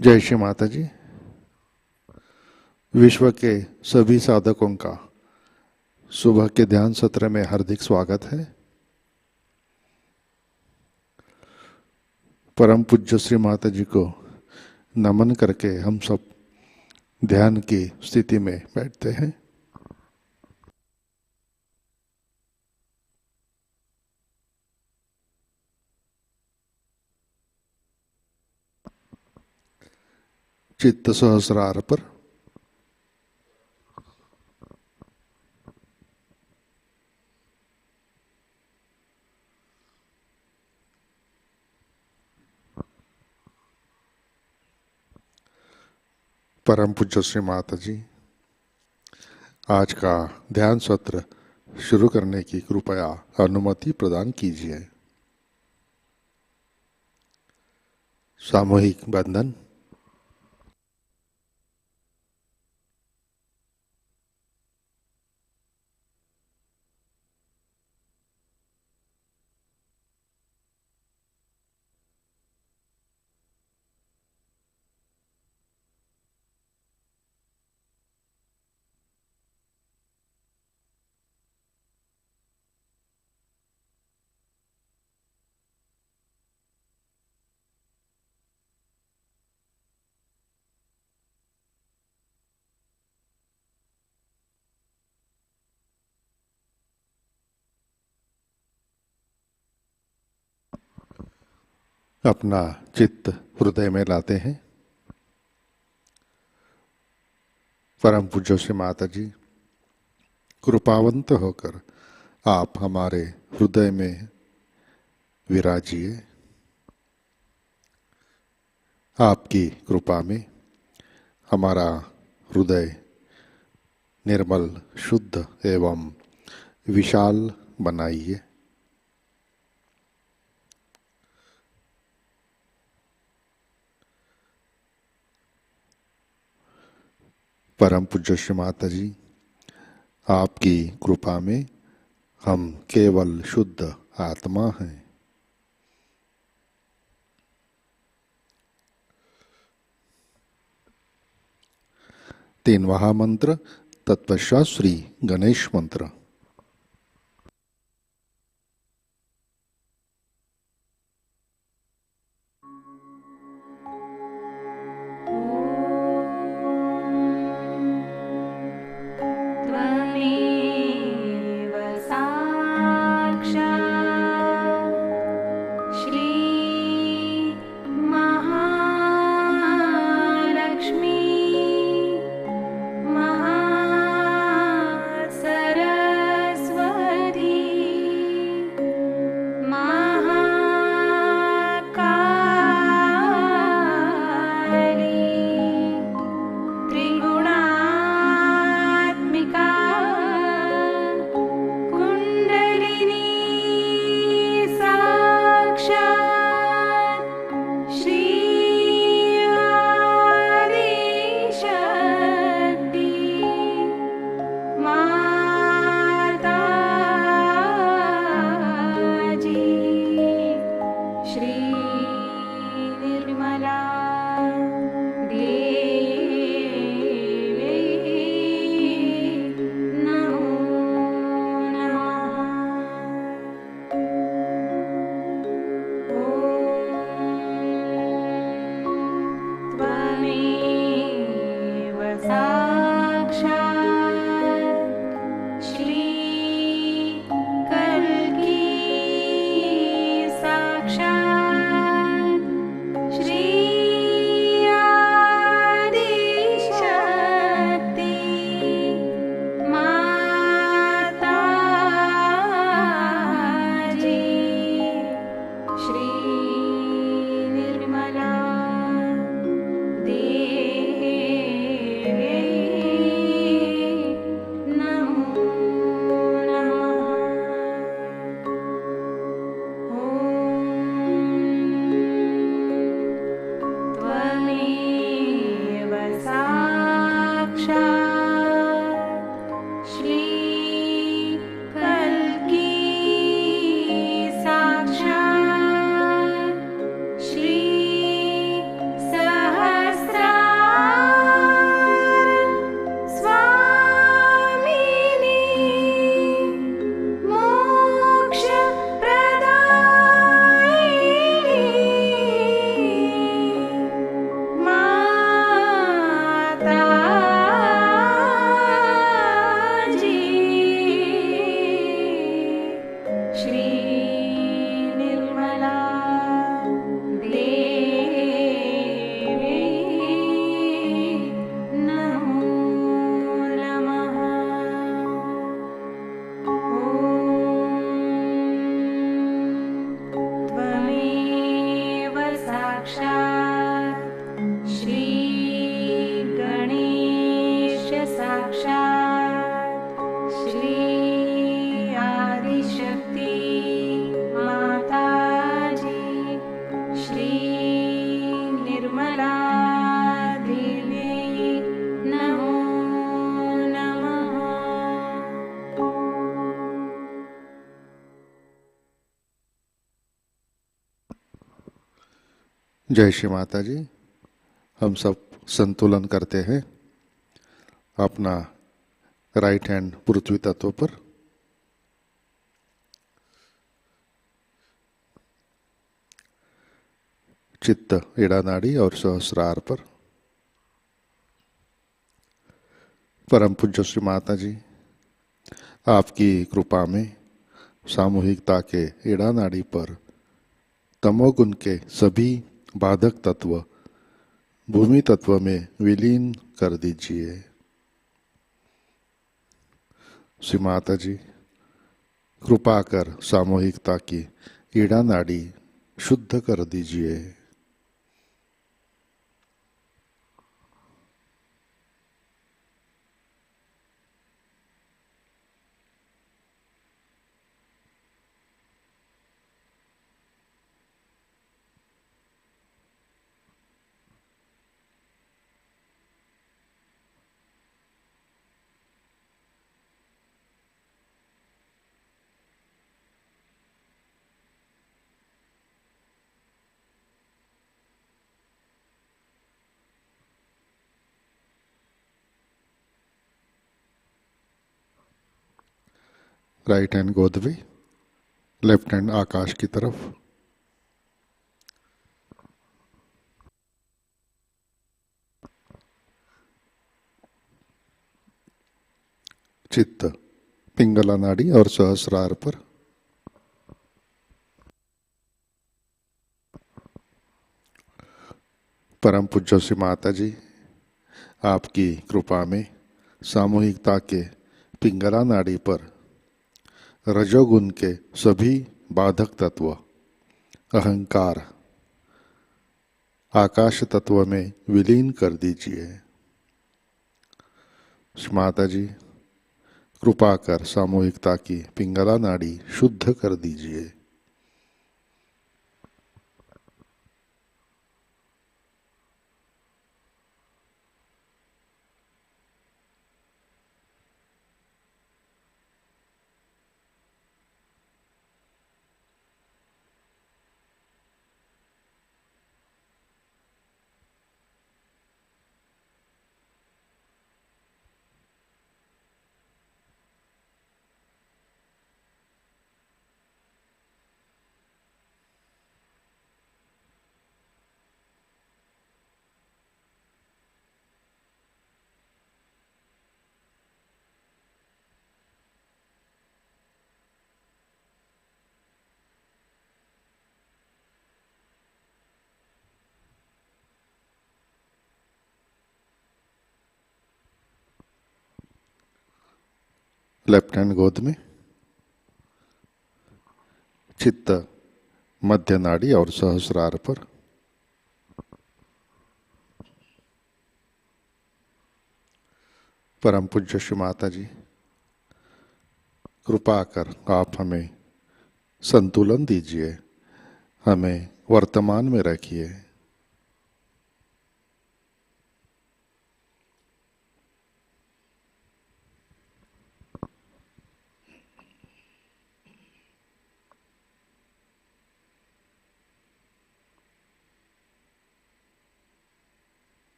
जय श्री माता जी। विश्व के सभी साधकों का सुबह के ध्यान सत्र में हार्दिक स्वागत है। परम पूज्य श्री माता जी को नमन करके हम सब ध्यान की स्थिति में बैठते हैं। चित्त सहस्रार पर परम पूज्य श्री माता जी आज का ध्यान सत्र शुरू करने की कृपया अनुमति प्रदान कीजिए। सामूहिक बंधन। अपना चित्त हृदय में लाते हैं। परम पूज्य श्री माता जी कृपावंत होकर आप हमारे हृदय में विराजिए। आपकी कृपा में हमारा हृदय निर्मल, शुद्ध एवं विशाल बनाइए। परम पूज्य श्री माता जी आपकी कृपा में हम केवल शुद्ध आत्मा हैं। तीनवां मंत्र तत्पश्चात श्री गणेश मंत्र। सरस्वती जय श्री माता जी। हम सब संतुलन करते हैं अपना राइट हैंड पृथ्वी तत्व पर, चित्त एड़ा नाड़ी और सहस्रार पर। परम पूज्य श्री माता जी, आपकी कृपा में सामूहिकता के एड़ा नाड़ी पर तमोगुण के सभी बाधक तत्व भूमि तत्व में विलीन कर दीजिए। श्री माता जी, कृपा कर सामूहिकता की एड़ा नाड़ी शुद्ध कर दीजिए। राइट हैंड गोद में, लेफ्ट हैंड आकाश की तरफ। चित्त पिंगला नाड़ी और सहस्रार पर। परम पूज्य श्री माता जी, आपकी कृपा में सामूहिकता के पिंगला नाड़ी पर रजोगुण के सभी बाधक तत्व अहंकार आकाश तत्व में विलीन कर दीजिए। श्री माता जी, कृपा कर सामूहिकता की पिंगला नाड़ी शुद्ध कर दीजिए। लेफ्ट हैंड गोद में, चित्त मध्य नाड़ी और सहस्रार पर। परम पूज्य श्री माता जी, कृपा कर आप हमें संतुलन दीजिए, हमें वर्तमान में रखिए।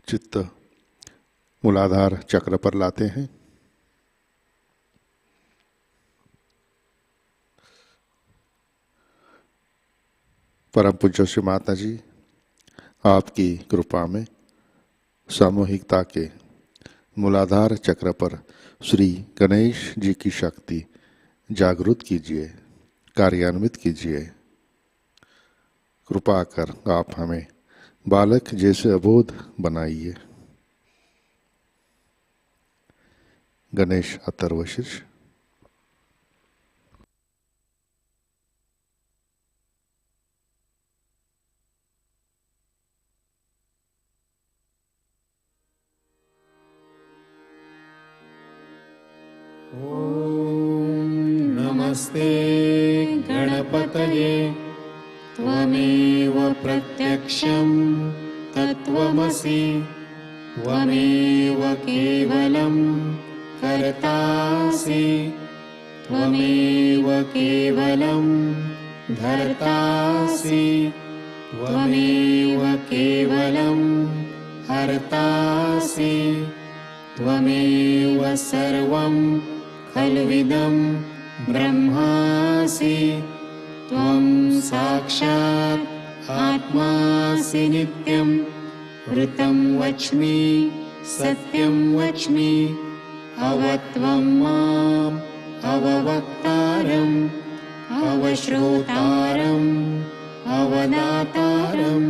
चित्त मूलाधार चक्र पर लाते हैं। परम पूज्य श्री माता जी, आपकी कृपा में सामूहिकता के मूलाधार चक्र पर श्री गणेश जी की शक्ति जागृत कीजिए, कार्यान्वित कीजिए। कृपा कर आप हमें बालक जैसे अबोध बनाइए। गणेश अथर्व शीर्ष। नमस्ते गणपतये, त्वमेव प्रत्यक्षं तत्त्वमसि, त्वमेव केवलं कर्तासि, त्वमेव केवलं धर्तासि त्वमेव केवलं हर्तासि त्वमेव सर्वं खल्विदं ब्रह्मासि त्वं साक्षात् आत्मासि नित्यं ऋतं वच्मि सत्यं वच्मि अवत्वं माम् अववक्तारम् अवश्रोतारम् अवदातारम्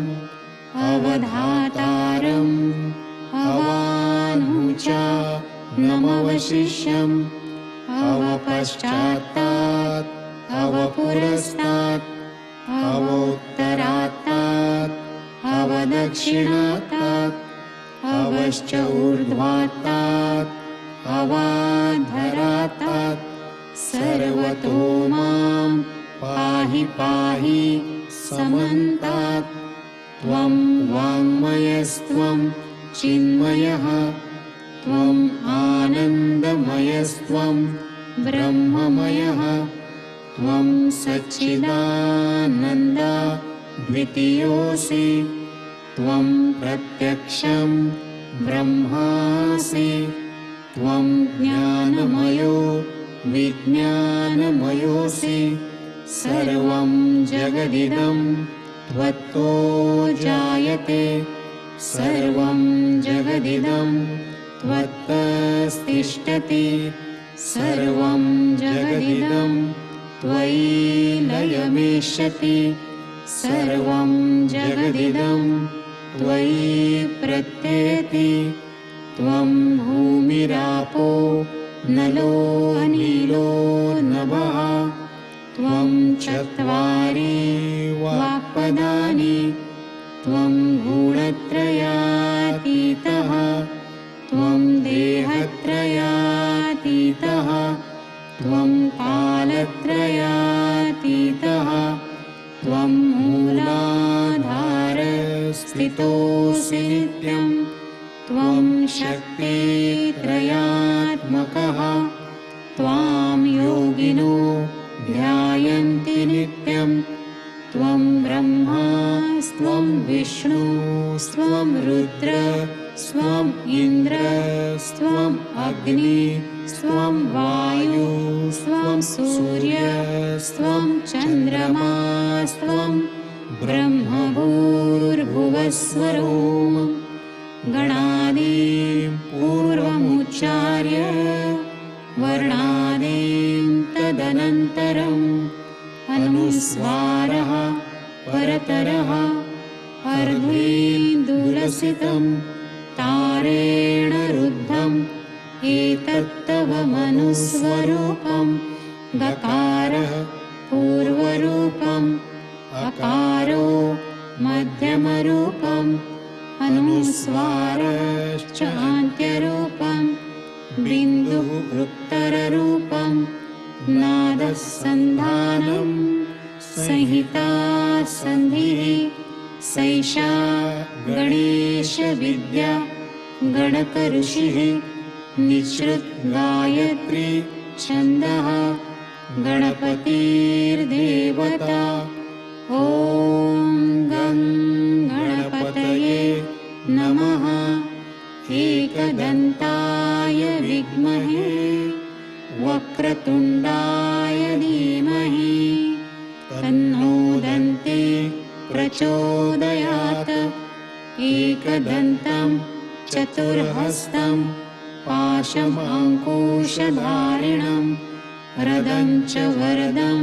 अवधातारम् अवानुचा नमवशिष्यम् अवपश्चात्तात् अवपुरस्तात् अवोत्तरात्तात् अवदक्षिणात्तात् अवश्च ऊर्ध्वात्तात् अवाधरात्तात् सर्वतो मां पाहि पाहि समन्तात् त्वं वाङ्मयस्त्वं चिन्मयः त्वम् आनन्दमयस्त्वं ब्रह्ममयः त्वं सच्चिदानन्द द्वितीयोऽसि त्वं प्रत्यक्षं ब्रह्मासि त्वं ज्ञानमयो विज्ञानमयोऽसि सर्वं जगदिदं त्वत्तो जायते सर्वं जगदिदं त्वत्तस्तिष्ठति सर्वं जगदिदं त्वयि लयमेष्यति सर्वं जगदिदं त्वयि प्रत्येति त्वं भूमिरापो नलो अनिलो नभः त्वं चत्वारि वाक्पदानि त्वं गुणत्रयातीतः त्वं देहत्रयातीतः त्वं कालत्रयातीतः त्वं मूलाधारस्थितोऽसि नित्यं त्वं शक्तित्रयात्मकः त्वां योगिनो ध्यायन्ति नित्यं त्वं ब्रह्मा स्वं विष्णु स्वं रुद्र स्वं इन्द्र स्वं अग्नि स्वं वायु स्वं सूर्य स्वं चन्द्रमा स्वं ब्रह्मभूर्भुवस्वरोम गणादीं पूर्वमुच्चार्य वर्णादीं तदनन्तरम् अनुस्वारः परतरः अर्धेन्दुरसितं तारेण रुद्धम् एतत्तव मनुस्वरूपं गकारः पूर्वरूपम् अकारो मध्यमरूपम् अनुस्वारश्च अन्त्यरूपम् बिन्दुः उत्तररूपम् नादः सन्धानं संहिता सन्धिः सैषा गणेशविद्या गणकऋषिः निःसृत् गायत्री छन्दः गणपतिर्देवता ॐ गं गणपतये नमः एकदन्ताय विद्महे वक्रतुण्डाय धीमहि तन्नो दन्ते प्रचोदयात् एकदन्तं चतुर्हस्तं पाशमङ्कुशधारिणं रदं च वरदं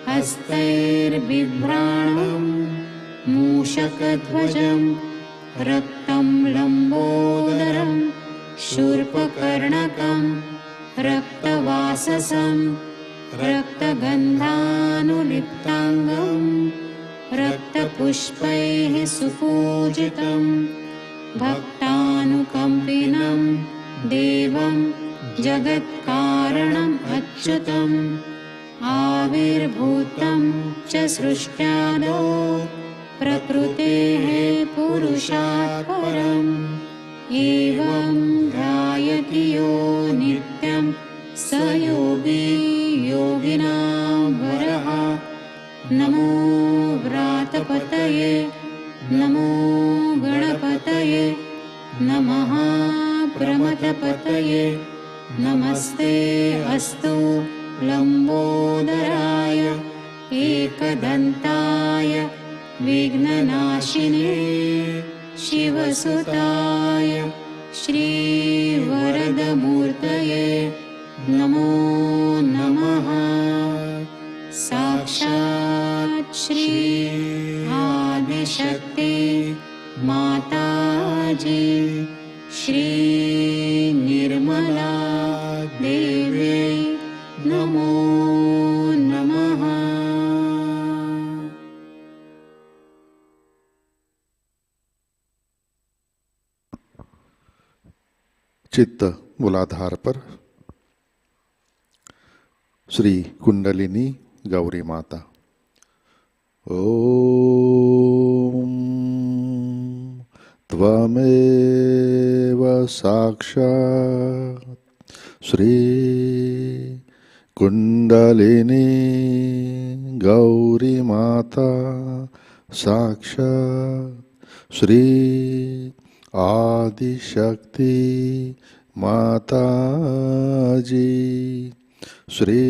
हस्तैर्बिभ्राणं मूषकध्वजं रक्तं लम्बोदरं शूर्पकर्णकं रक्तवाससं रक्तगन्धानुलिप्ताङ्गं रक्तपुष्पैः सुपूजितं भक्तानुकम्पिनं देवं जगत्कारणम् अच्युतम् आविर्भूतं च सृष्ट्यादौ प्रकृतेः पुरुषात् परम् एवं ध्यायति यो नित्यं स योगी योगिनां वरः नमो गणपतये नमो गणपतये नमः प्रमथपतये नमस्ते अस्तु लंबोदराय एकदन्ताय विघ्ननाशिने शिवसुताय श्रीवरदमूर्तये नमो नमः। साक्षात् श्री आदिशक्ति माताजी श्री निर्मला देव्यै नमो नमः। चित्त मूलाधार पर श्री कुंडलिनी गौरी माता। ओम त्वमेव साक्षात् श्री कुंडलिनी गौरी माता साक्षात् श्री आदिशक्ति माताजी श्री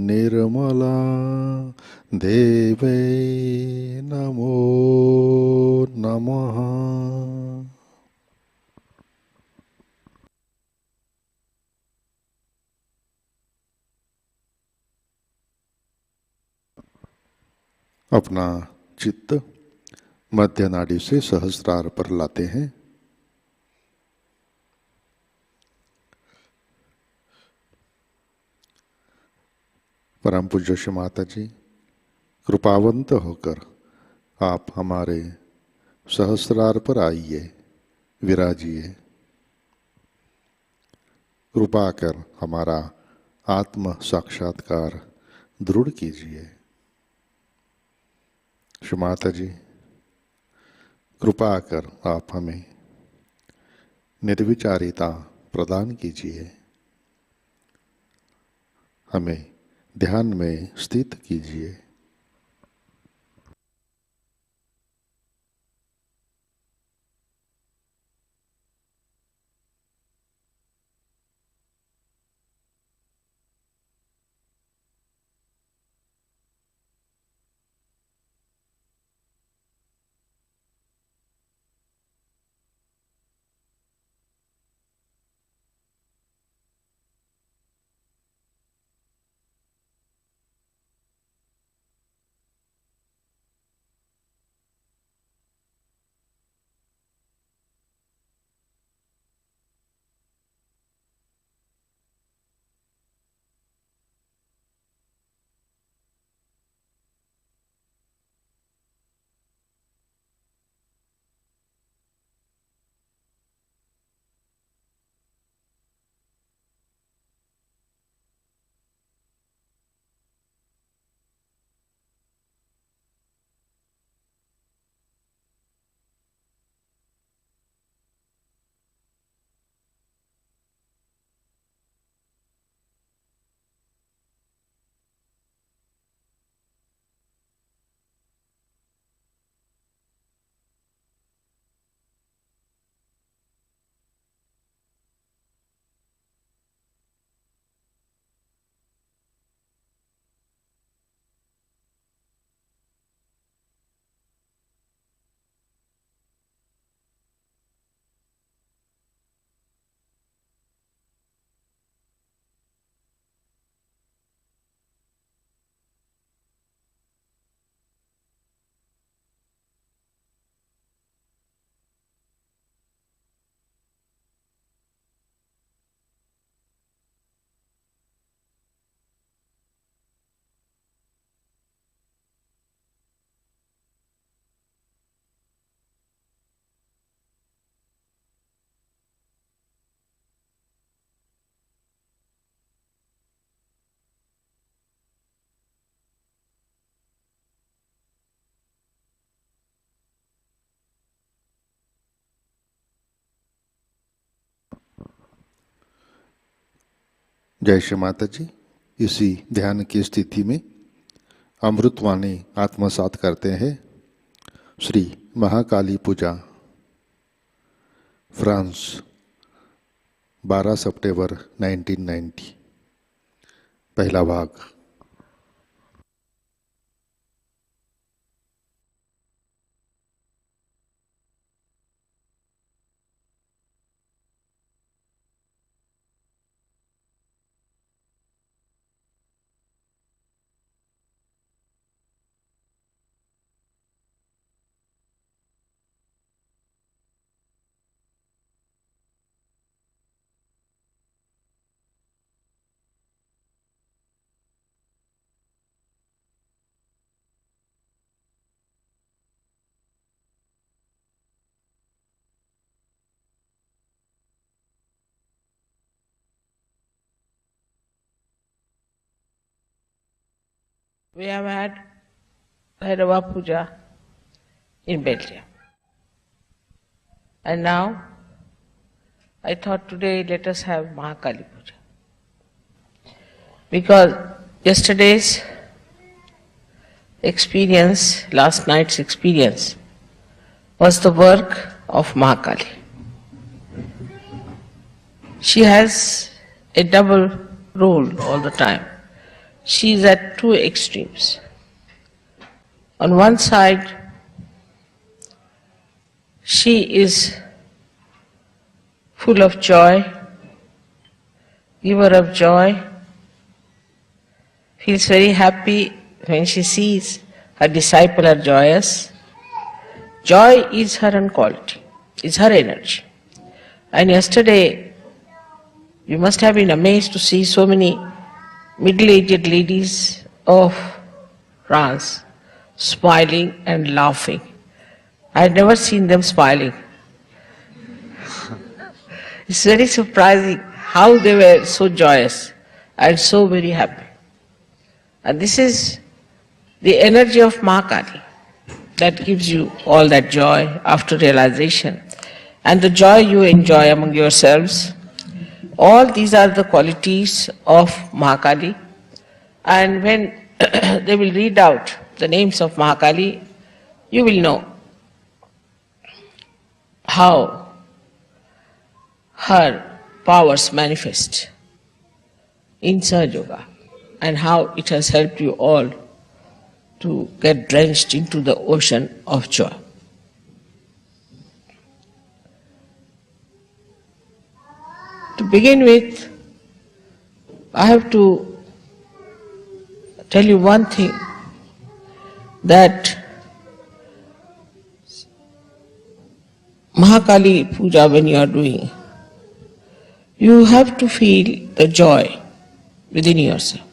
निर्मला देवे नमो नमः। अपना चित्त मध्य नाड़ी से सहस्रार पर लाते हैं। परम पूज्य श्री माता जी, कृपावंत होकर आप हमारे सहस्रार पर आइए, विराजिए। कृपा कर हमारा आत्म साक्षात्कार दृढ़ कीजिए। श्री माता जी, कृपा कर आप हमें निर्विचारिता प्रदान कीजिए, हमें ध्यान में स्थित कीजिए। जय श्री माता जी। इसी ध्यान की स्थिति में अमृतवाणी आत्मसात करते हैं। श्री महाकाली पूजा, फ्रांस, 12 सितंबर 1990। पहला भाग। We have had our Puja in Belgium. And now, I thought today let us have Mahakali Puja. Because yesterday's experience, last night's experience, was the work of Mahakali. She has a double role all the time. She is at two extremes. On one side, she is full of joy, giver of joy, feels very happy when she sees her disciple are joyous. Joy is her own quality, is her energy. And yesterday, you must have been amazed to see so many middle-aged ladies of France smiling and laughing. I had never seen them smiling. It's very surprising how they were so joyous and so very happy. And this is the energy of Mahakali that gives you all that joy after realization and the joy you enjoy among yourselves. All these are the qualities of Mahakali, and when they will read out the names of Mahakali, you will know how her powers manifest in SahajaYoga and how it has helped you all to get drenched into the ocean of joy. To begin with, I have to tell you one thing, that Mahakali Puja when you are doing, you have to feel the joy within yourself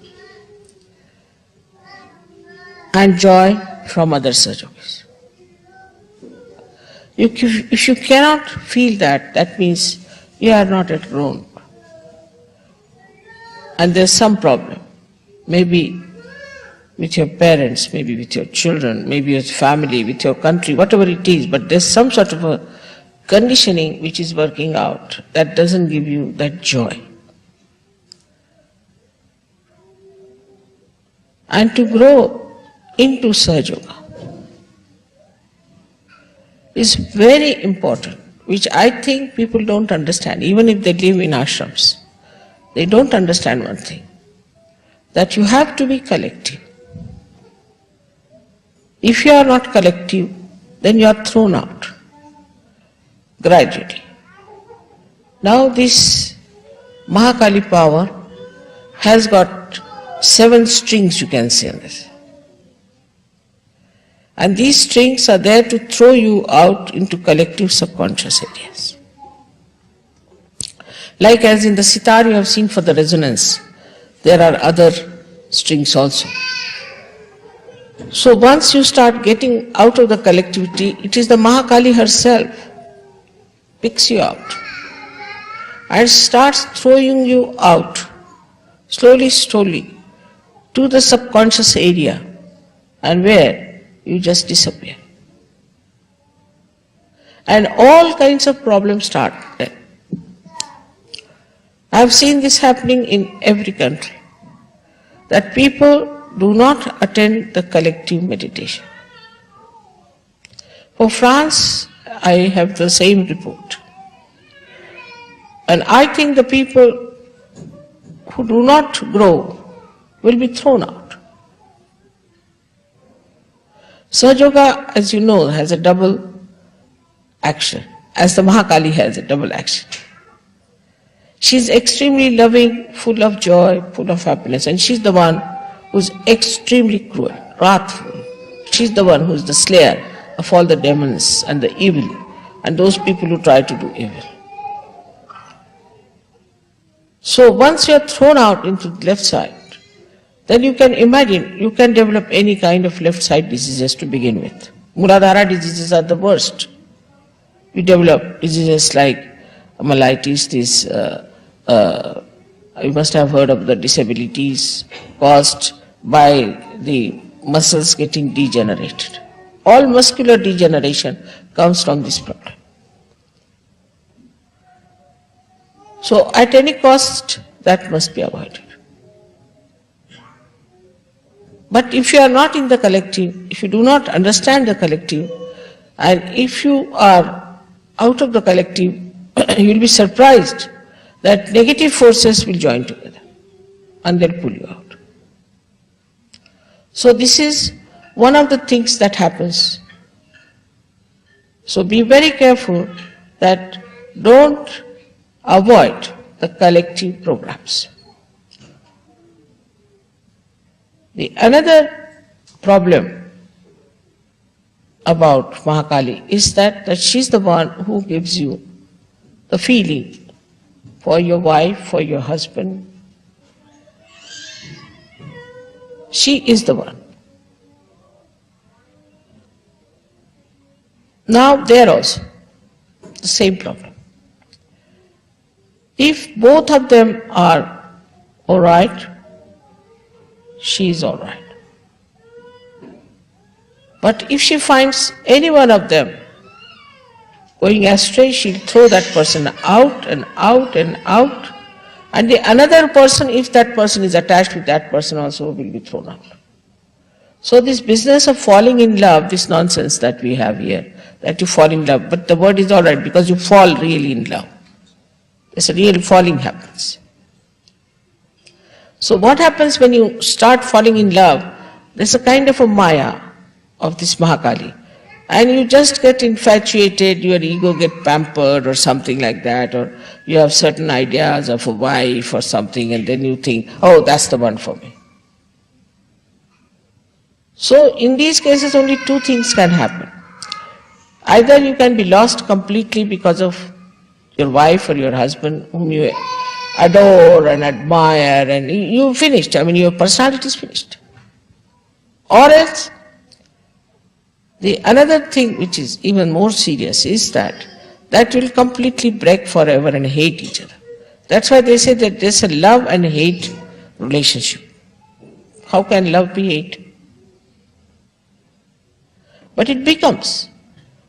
and joy from other Sahajogis. If you cannot feel that, that means you are not yet grown. And there's some problem. Maybe with your parents, maybe with your children, maybe with family, with your country, whatever it is, but there's some sort of a conditioning which is working out that doesn't give you that joy. And to grow into SahajaYoga is very important, which I think people don't understand, even if they live in ashrams. They don't understand one thing, that you have to be collective. If you are not collective, then you are thrown out gradually. Now this Mahakali power has got 7 strings, you can say on this. And these strings are there to throw you out into collective subconscious areas. Like as in the sitar you have seen for the resonance, there are other strings also. So once you start getting out of the collectivity, it is the Mahakali herself picks you out and starts throwing you out slowly, slowly to the subconscious area, and where you just disappear. And all kinds of problems start there. I have seen this happening in every country, that people do not attend the collective meditation. For France, I have the same report. And I think the people who do not grow will be thrown out. SahajaYoga, as you know, has a double action, as the Mahakali has a double action. She is extremely loving, full of joy, full of happiness, and she's the one who's extremely cruel, wrathful. She's the one who's the slayer of all the demons and the evil and those people who try to do evil. So once you are thrown out into the left side, then you can imagine, you can develop any kind of left side diseases to begin with. Muladhara diseases are the worst. You develop diseases like myelitis, you must have heard of the disabilities caused by the muscles getting degenerated. All muscular degeneration comes from this problem. So at any cost, that must be avoided. But if you are not in the collective, if you do not understand the collective, and if you are out of the collective, you will be surprised that negative forces will join together and they'll pull you out. So this is one of the things that happens. So be very careful that don't avoid the collective programs. The another problem about Mahakali is that she's the one who gives you the feeling for your wife, for your husband. She is the one. Now there also, the same problem. If both of them are all right, she is all right. But if she finds any one of them going astray, she'll throw that person out and out and out. And the another person, if that person is attached with that person also, will be thrown out. So this business of falling in love, this nonsense that we have here, that you fall in love, but the word is all right because you fall really in love. There's a real falling happens. So what happens when you start falling in love, there's a kind of a maya of this Mahakali. And you just get infatuated, your ego get pampered or something like that, or you have certain ideas of a wife or something, and then you think, oh, that's the one for me. So in these cases only two things can happen. Either you can be lost completely because of your wife or your husband whom you adore and admire, and you finished, I mean your personality is finished. Or else, the another thing which is even more serious is that will completely break forever and hate each other. That's why they say that there's a love and hate relationship. How can love be hate? But it becomes,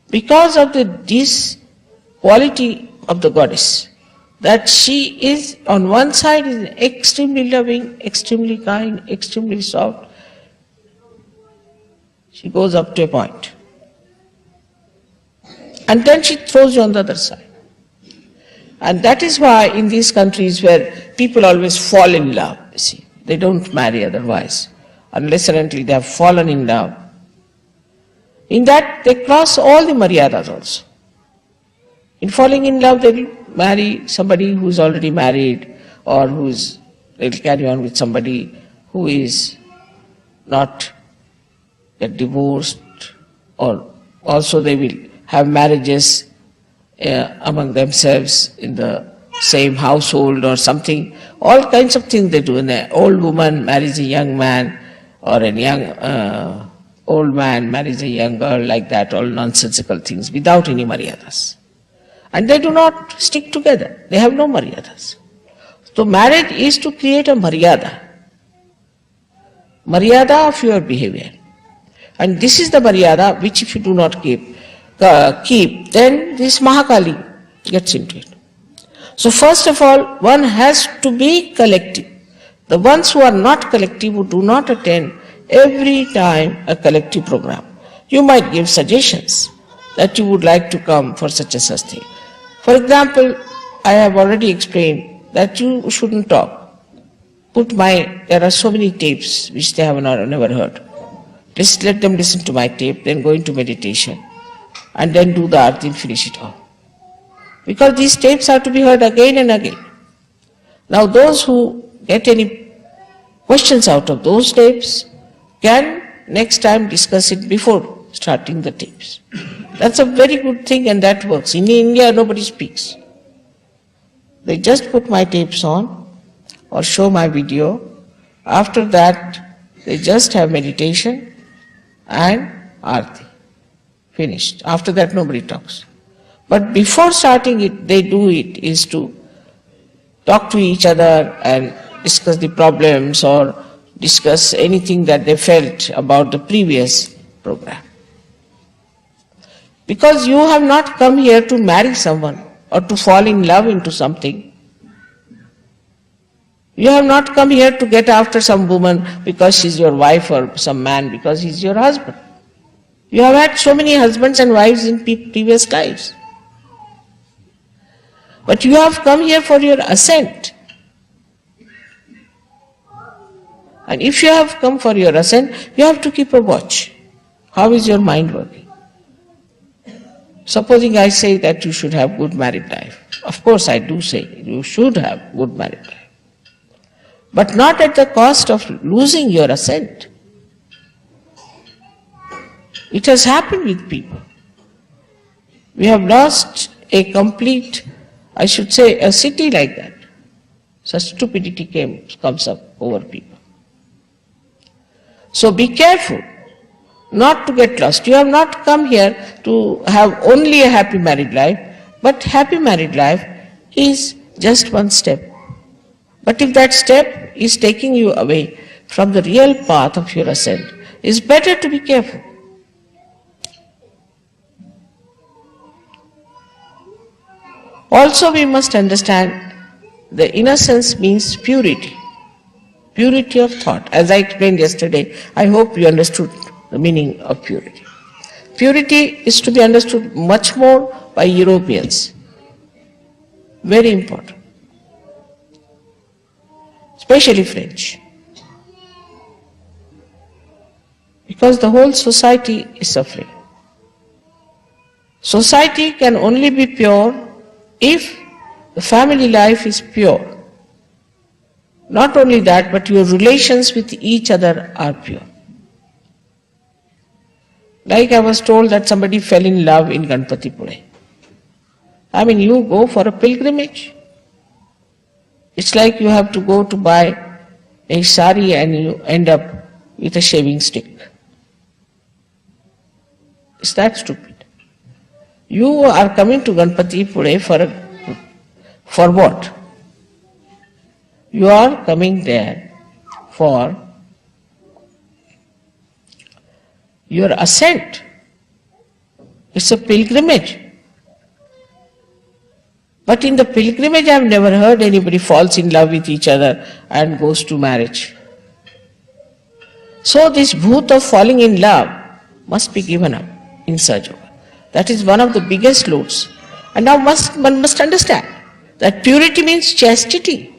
because of this quality of the goddess, that she is on one side is extremely loving, extremely kind, extremely soft. She goes up to a point. And then she throws you on the other side. And that is why in these countries where people always fall in love, you see, they don't marry otherwise, unless and until they have fallen in love. In that they cross all the maryadas also. In falling in love, they will marry somebody who is already married, or they'll carry on with somebody who is not get divorced, or also they will have marriages among themselves in the same household or something. All kinds of things they do. An old woman marries a young man, or a young old man marries a young girl, like that, all nonsensical things without any maryadas. And they do not stick together. They have no maryadas. So marriage is to create a maryada of your behavior. And this is the maryada which if you do not keep, then this Mahakali gets into it. So first of all, one has to be collective. The ones who are not collective, who do not attend every time a collective program, you might give suggestions, that you would like to come for such a such thing. For example, I have already explained that you shouldn't talk. There are so many tapes which they have never heard. Just let them listen to my tape, then go into meditation, and then do the arti and finish it off. Because these tapes are to be heard again and again. Now those who get any questions out of those tapes can next time discuss it before starting the tapes. That's a very good thing, and that works. In India, nobody speaks. They just put my tapes on or show my video. After that, they just have meditation and arti. Finished. After that, nobody talks. But before starting it, they do it is to talk to each other and discuss the problems or discuss anything that they felt about the previous program. Because you have not come here to marry someone or to fall in love into something. You have not come here to get after some woman because she's your wife or some man because he's your husband. You have had so many husbands and wives in previous lives. But you have come here for your ascent. And if you have come for your ascent, you have to keep a watch. How is your mind working? Supposing I say that you should have good married life. Of course I do say you should have good married life. But not at the cost of losing your ascent. It has happened with people. We have lost a complete, I should say, a city like that. Such stupidity comes up over people. So be careful not to get lost. You have not come here to have only a happy married life, but happy married life is just one step. But if that step is taking you away from the real path of your ascent, it's better to be careful. Also we must understand the innocence means purity. Purity of thought. As I explained yesterday, I hope you understood the meaning of purity. Purity is to be understood much more by Europeans. Very important. Especially French. Because the whole society is suffering. Society can only be pure if the family life is pure. Not only that, but your relations with each other are pure. Like I was told that somebody fell in love in Ganpati Pune. I mean, you go for a pilgrimage. It's like you have to go to buy a sari and you end up with a shaving stick. Is that stupid? You are coming to Ganpati Pune for what? You are coming there for your ascent. It's a pilgrimage. But in the pilgrimage I have never heard anybody falls in love with each other and goes to marriage. So this bhoot of falling in love must be given up in SahajaYoga. That is one of the biggest loads. And now one must understand that purity means chastity.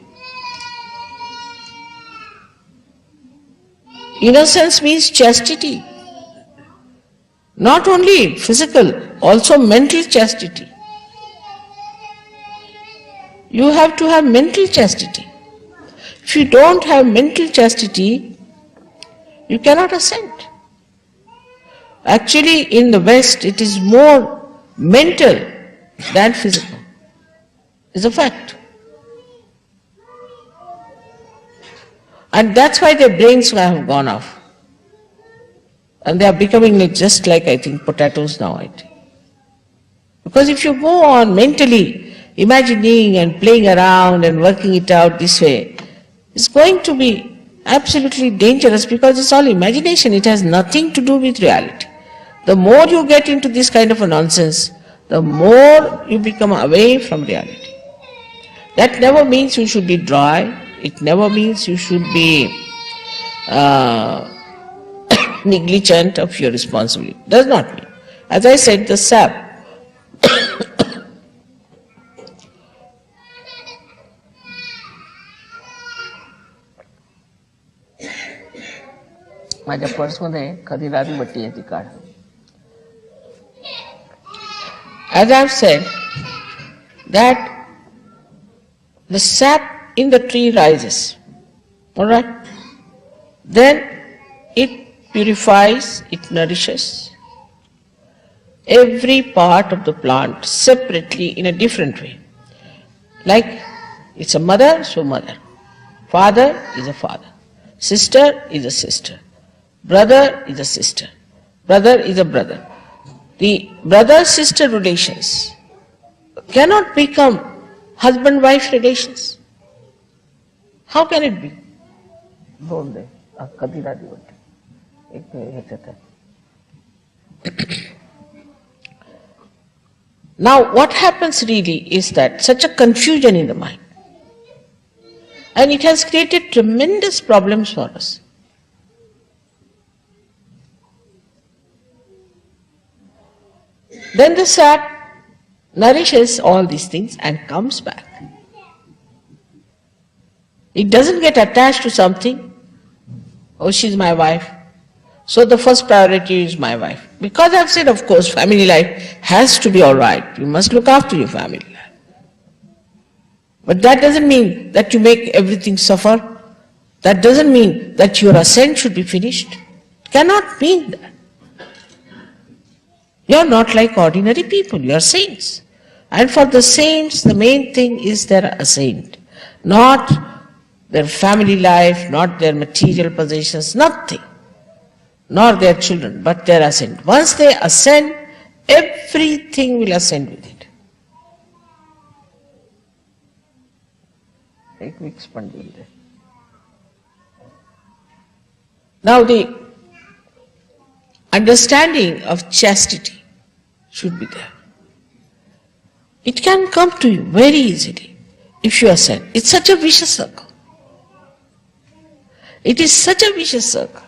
Innocence means chastity. Not only physical, also mental chastity. You have to have mental chastity. If you don't have mental chastity, you cannot ascend. Actually, in the West, it is more mental than physical. It's a fact. And that's why their brains have gone off. And they are becoming just like, I think, potatoes now, I think. Because if you go on mentally imagining and playing around and working it out this way, it's going to be absolutely dangerous because it's all imagination. It has nothing to do with reality. The more you get into this kind of a nonsense, the more you become away from reality. That never means you should be dry. It never means you should be negligent of your responsibility. Does not mean. As I said, the sap माझ्या पर्समध्ये खदिराची बट्टी आहे ती काढ. As I've said, that the sap in the tree rises, all right? Then it purifies, it nourishes every part of the plant separately in a different way. Like it's a mother, so mother. Father is a father. Sister is a sister. Brother is a sister. Brother is a brother. The brother-sister relations cannot become husband-wife relations. How can it be? बोल दे, कधी राधी बोलते. एक ह्याच्यात आहे. Now what happens really is that such a confusion in the mind. And it has created tremendous problems for us. Then the sap nourishes all these things and comes back. It doesn't get attached to something. Oh, she's my wife. So the first priority is my wife. Because I've said, of course, family life has to be all right. You must look after your family life. But that doesn't mean that you make everything suffer. That doesn't mean that your ascent should be finished. It cannot mean that. You are not like ordinary people, you are saints. And for the saints, the main thing is their ascent. Not their family life, not their material possessions, nothing. Nor their children, but their ascent. Once they ascend, everything will ascend with it. Now the understanding of chastity should be there. It can come to you very easily if you ascend. It's such a vicious circle. It is such a vicious circle.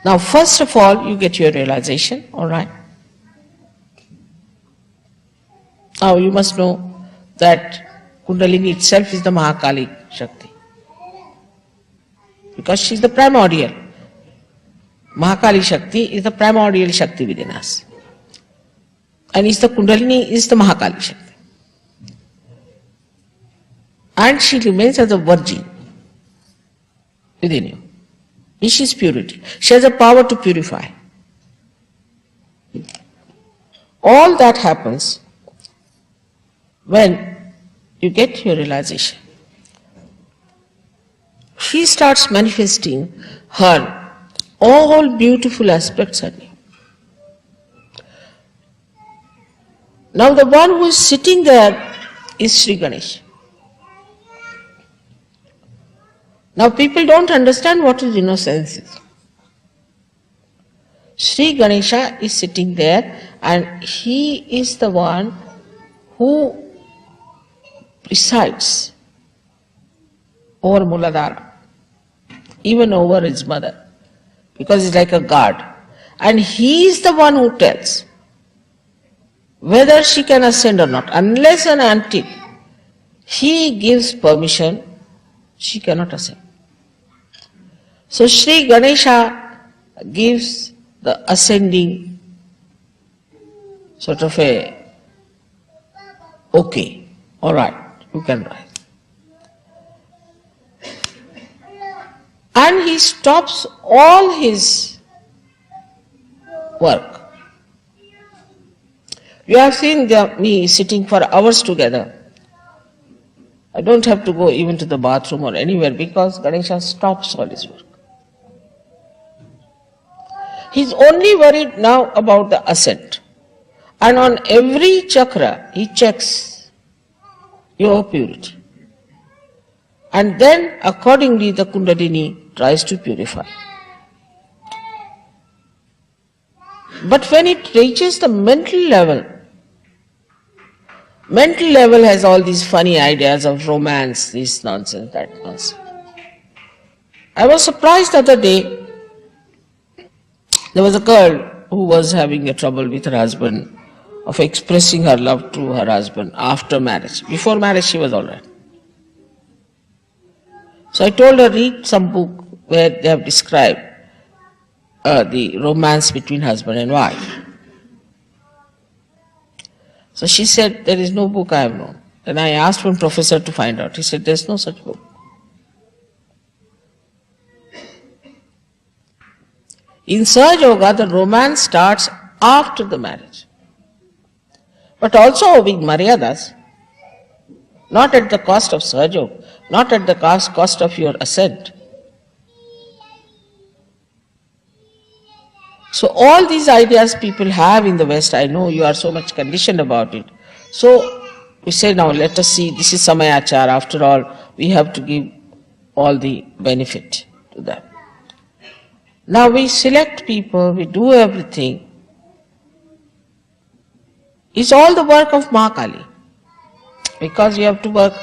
Now first of all, you get your realization, all right. Now you must know that Kundalini itself is the Mahakali Shakti. Because she is the primordial. Mahakali Shakti is the primordial Shakti within us. And is the Kundalini is the Mahakali Shakti. And she remains as a virgin within you. She is purity. She has a power to purify. All that happens when you get your realization. She starts manifesting her all beautiful aspects on you. Now the one who is sitting there is Shri Ganesha. Now people don't understand what is innocence is. Shri Ganesha is sitting there and he is the one who presides over Muladhara, even over his mother, because he's like a guard. And he is the one who tells whether she can ascend or not. Unless and until he gives permission, she cannot ascend. So Shri Ganesha gives the ascending sort of a okay, all right, you can rise. And he stops all his work. You have seen me sitting for hours together. I don't have to go even to the bathroom or anywhere because Ganesha stops all his work. He's only worried now about the ascent. And on every chakra, he checks your purity. And then accordingly the Kundalini tries to purify. But when it reaches the mental level has all these funny ideas of romance, this nonsense, that nonsense. I was surprised the other day. There was a girl who was having a trouble with her husband of expressing her love to her husband after marriage. Before marriage she was all right. So I told her, read some book where they have described the romance between husband and wife. So she said, there is no book I have known. Then I asked one professor to find out. He said, there is no such book. In SahajaYoga, the romance starts after the marriage. But also with maryadas, not at the cost of SahajaYoga, not at the cost of your ascent. So all these ideas people have in the West, I know you are so much conditioned about it. So we say, now let us see, this is Samayachar, after all, we have to give all the benefit to them. Now we select people, we do everything. It's all the work of Mahakali, because you have to work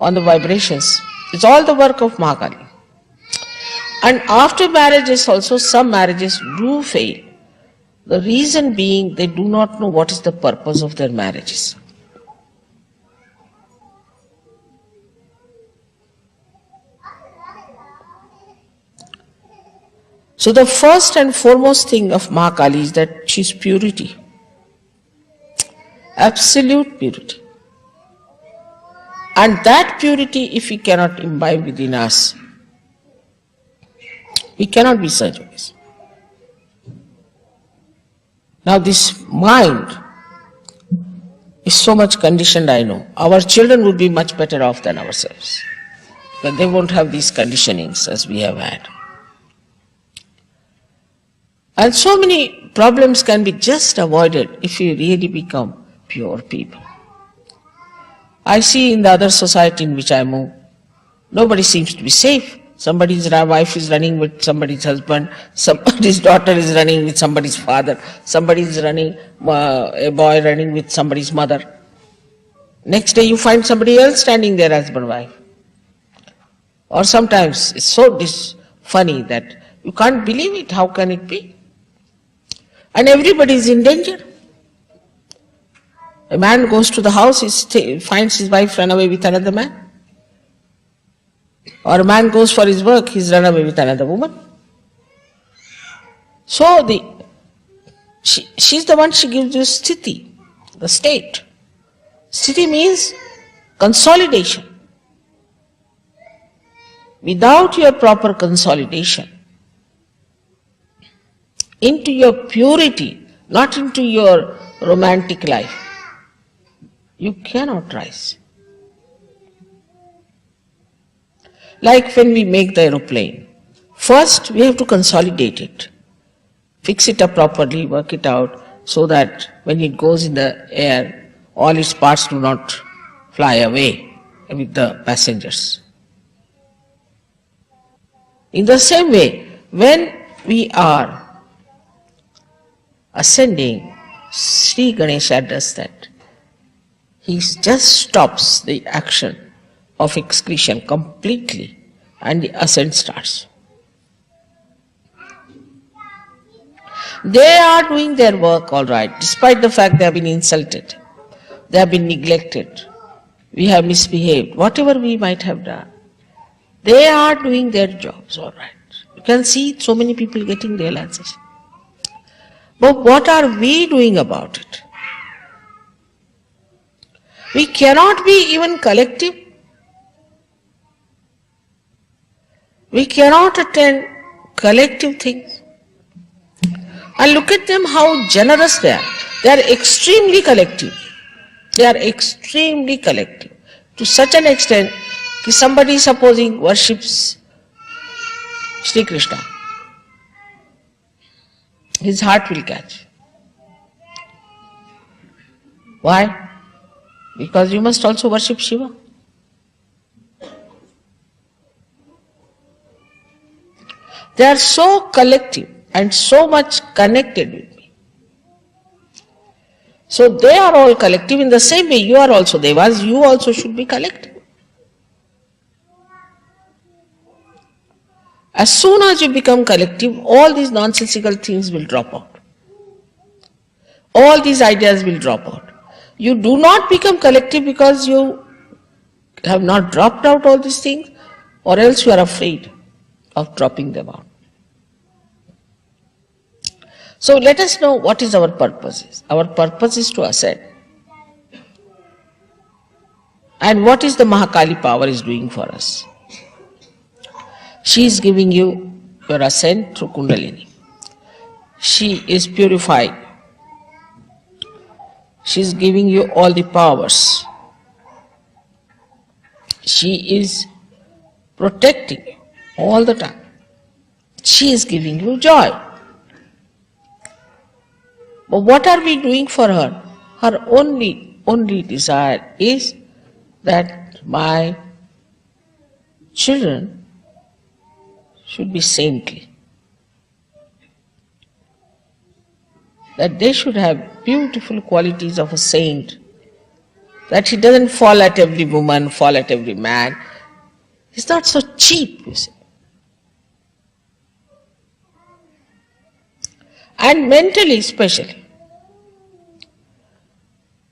on the vibrations. It's all the work of Mahakali. And after marriages also, some marriages do fail. The reason being, they do not know what is the purpose of their marriages. So the first and foremost thing of Mahakali is that she is purity. Absolute purity. And that purity, if we cannot imbibe within us, we cannot be SahajaYogis. Now this mind is so much conditioned, I know. Our children would be much better off than ourselves, but they won't have these conditionings as we have had. And so many problems can be just avoided if we really become pure people. I see in the other society in which I move, nobody seems to be safe. Somebody's wife is running with somebody's husband, somebody's daughter is running with somebody's father, somebody's running, a boy running with somebody's mother. Next day you find somebody else standing there, husband, wife. Or sometimes it's so funny that you can't believe it, how can it be? And everybody is in danger. A man goes to the house, he finds his wife run away with another man. Or a man goes for his work, he's run away with another woman. So she's the one, she gives you sthiti, the state. Sthiti means consolidation. Without your proper consolidation into your purity, not into your romantic life, you cannot rise. Like when we make the aeroplane, first we have to consolidate it, fix it up properly, work it out so that when it goes in the air, all its parts do not fly away with the passengers. In the same way, when we are ascending, Shri Ganesha does that. He just stops the action of excretion completely and the ascent starts. They are doing their work all right, despite the fact they have been insulted, they have been neglected, we have misbehaved, whatever we might have done. They are doing their jobs all right. You can see so many people getting realization. But what are we doing about it? We cannot be even collective. We cannot attend collective things. And look at them, how generous they are. They are extremely collective. They are extremely collective. To such an extent, that somebody supposing worships Shri Krishna, his heart will catch. Why? Because you must also worship Shiva. They are so collective and so much connected with me. So they are all collective. In the same way, you are also devas, you also should be collective. As soon as you become collective, all these nonsensical things will drop out. all these ideas will drop out. You do not become collective because you have not dropped out all these things, or else you are afraid of dropping them out. So let us know what is our purpose. Our purpose is to ascend. And what is the Mahakali power is doing for us? She is giving you your ascent through Kundalini. She is purifying. She is giving you all the powers. She is protecting you all the time. She is giving you joy. But what are we doing for her? Her only desire is that my children should be saintly. That they should have beautiful qualities of a saint. That he doesn't fall at every woman, fall at every man. He's not so cheap, you see. And mentally especially.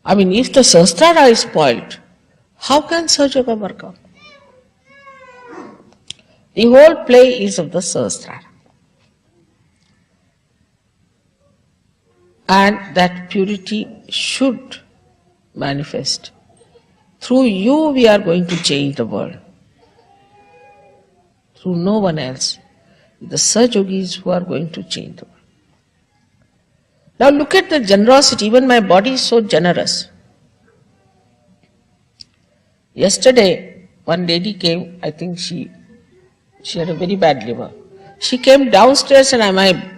I mean, if the Sahasrara is spoiled, how can SahajaYoga work out? The whole play is of the Sahasrara. And that purity should manifest. Through you we are going to change the world. Through no one else. The Sahajogis who are going to change the world. Now look at the generosity. Even my body is so generous. Yesterday, one lady came, I think she had a very bad liver. She came downstairs and my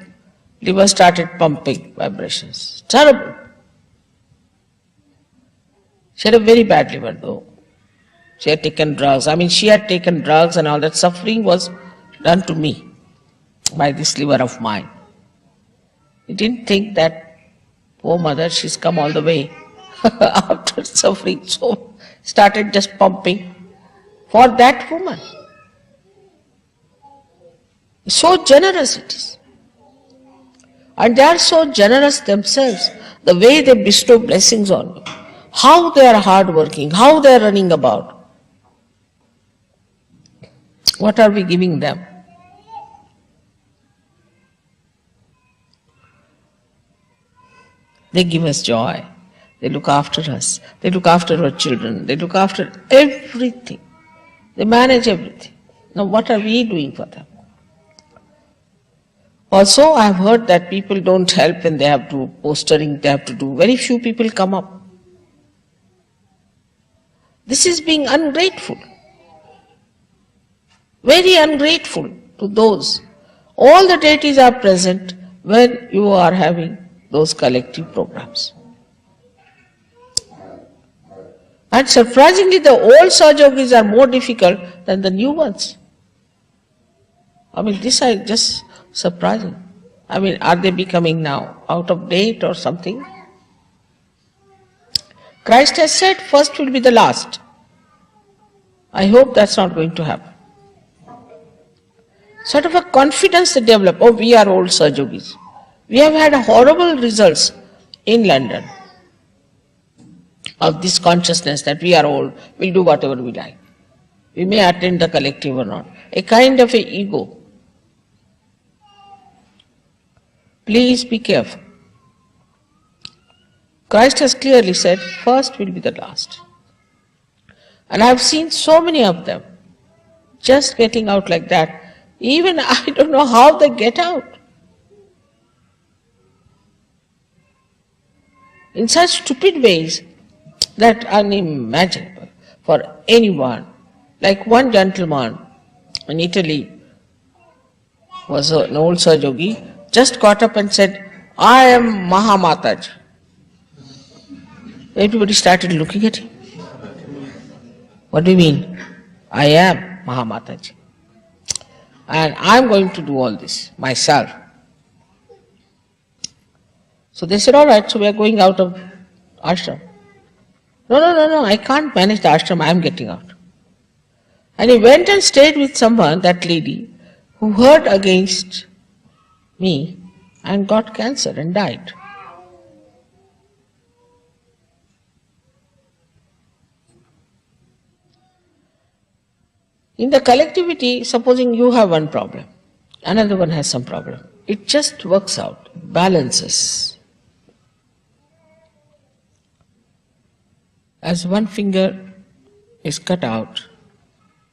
liver started pumping vibrations. Terrible. She had a very bad liver though. She had taken drugs. I mean, she had taken drugs and all that suffering was done to me by this liver of mine. I didn't think that, poor mother, she's come all the way after suffering, so started just pumping for that woman. So generous it is. And they are so generous themselves, the way they bestow blessings on you, how they are hardworking, how they are running about. What are we giving them? They give us joy. They look after us. They look after our children. They look after everything. They manage everything. Now what are we doing for them? Also, I have heard that people don't help when they have to postering, they have to do. Very few people come up. This is being ungrateful. Very ungrateful to those. All the deities are present when you are having those collective programs. And surprisingly, the old Sahajogis are more difficult than the new ones. I mean, this is just surprising. I mean, are they becoming now out of date or something? Christ has said, first will be the last. I hope that's not going to happen. Sort of a confidence they develop, oh, we are old Sahajogis. We have had horrible results in London of this consciousness that we are old, we'll do whatever we like. We may attend the collective or not. A kind of a ego. Please be careful. Christ has clearly said, first will be the last. And I have seen so many of them just getting out like that. Even I don't know how they get out. In such stupid ways that are unimaginable for anyone. Like one gentleman in Italy was an old Sahajayogi, just got up and said, I am Mataji. Everybody started looking at him. What do you mean? I am Mataji. And I am going to do all this myself. So they said, all right, so we are going out of ashram. No, I can't manage the ashram, I am getting out. And he went and stayed with someone, that lady, who heard against me and got cancer and died. In the collectivity, supposing you have one problem, another one has some problem. It just works out, balances. As one finger is cut out,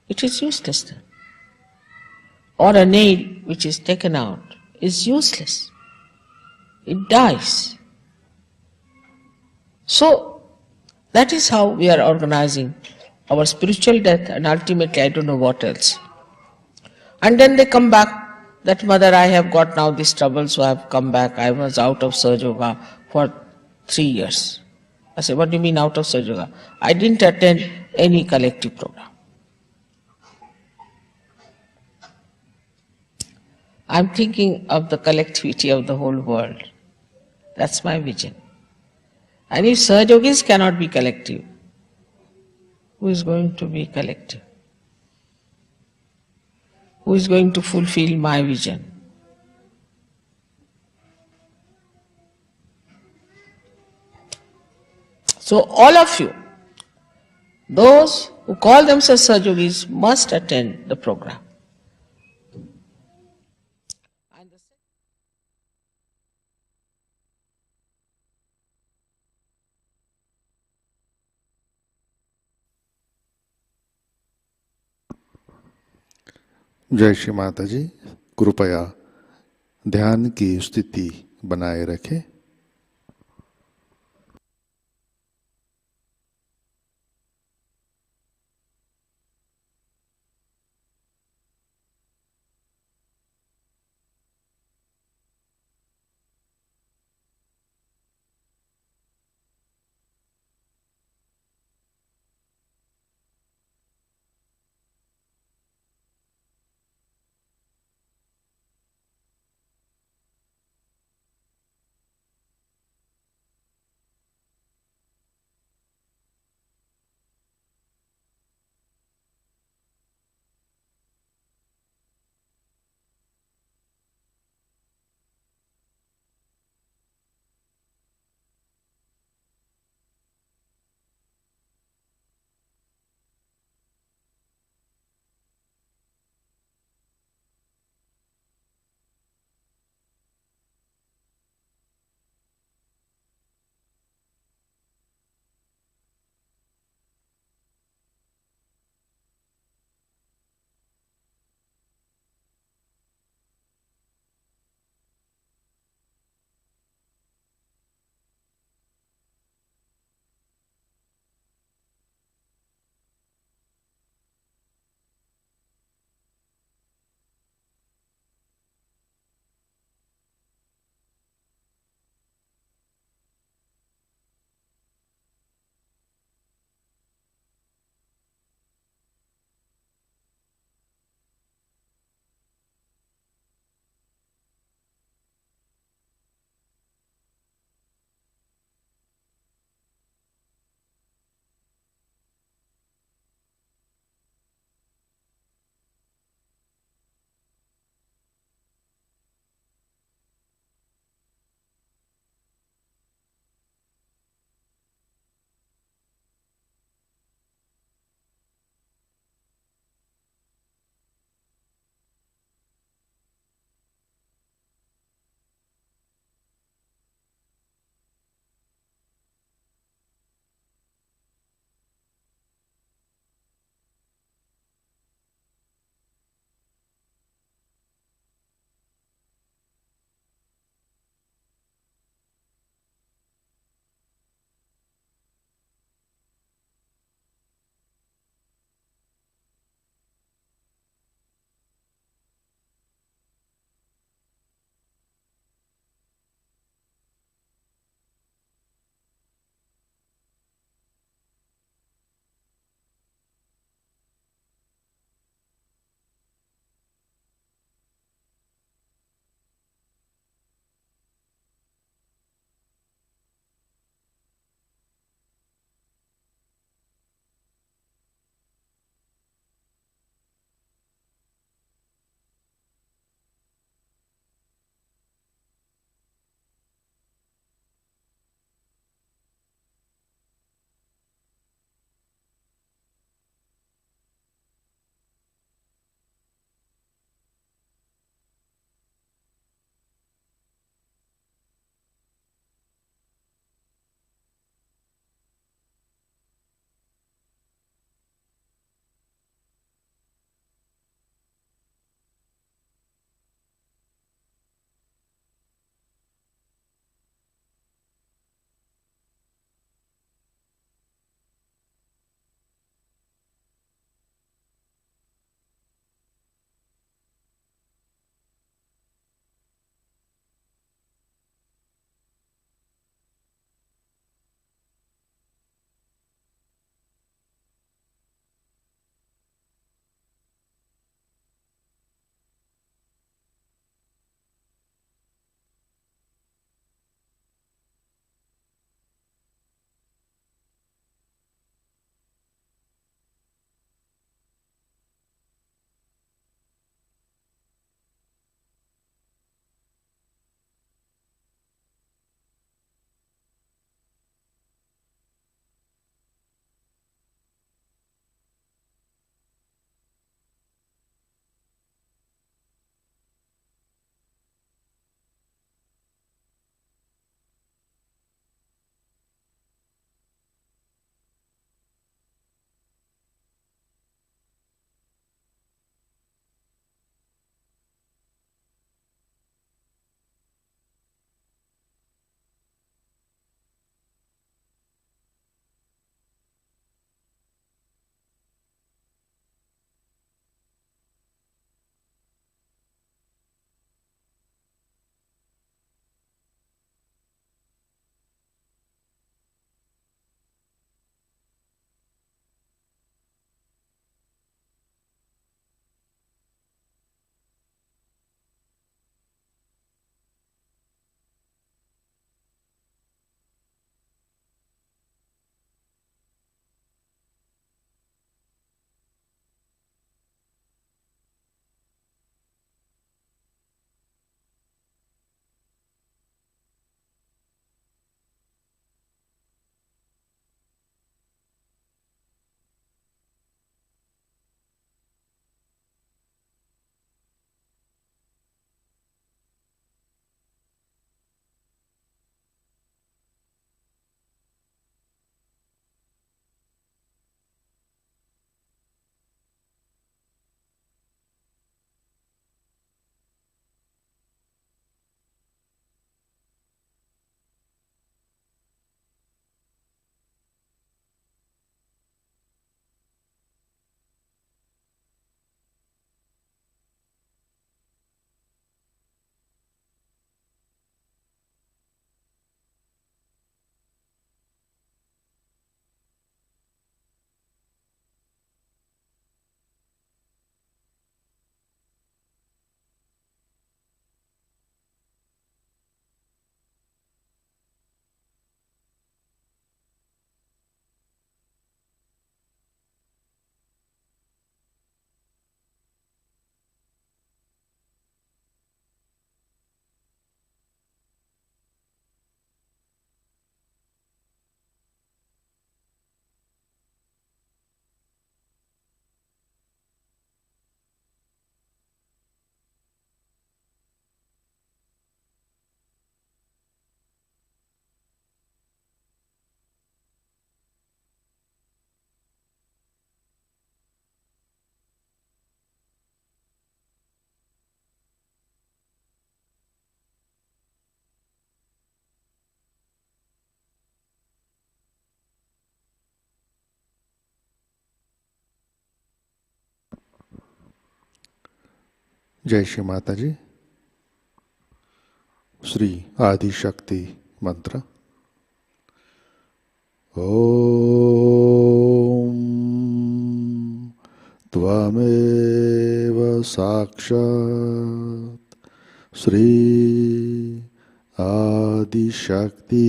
it is useless then. Or a nail which is taken out is useless. It dies. So, that is how we are organizing our spiritual death and ultimately I don't know what else. And then they come back, that mother, I have got now this trouble, so I have come back. I was out of SahajaYoga for 3 years. I said, what do you mean out of SahajaYoga? I didn't attend any collective program. I'm thinking of the collectivity of the whole world. That's my vision. And if Sahajogis cannot be collective, who is going to be collective? Who is going to fulfill my vision? So all of you, those who call themselves Sahajogis must attend the program. जय श्री माता जी। कृपया ध्यान की स्थिति बनाए रखें। जय श्री माता जी। श्री आदि शक्ति मंत्र। ओम त्वमेव साक्षात् श्री आदि शक्ति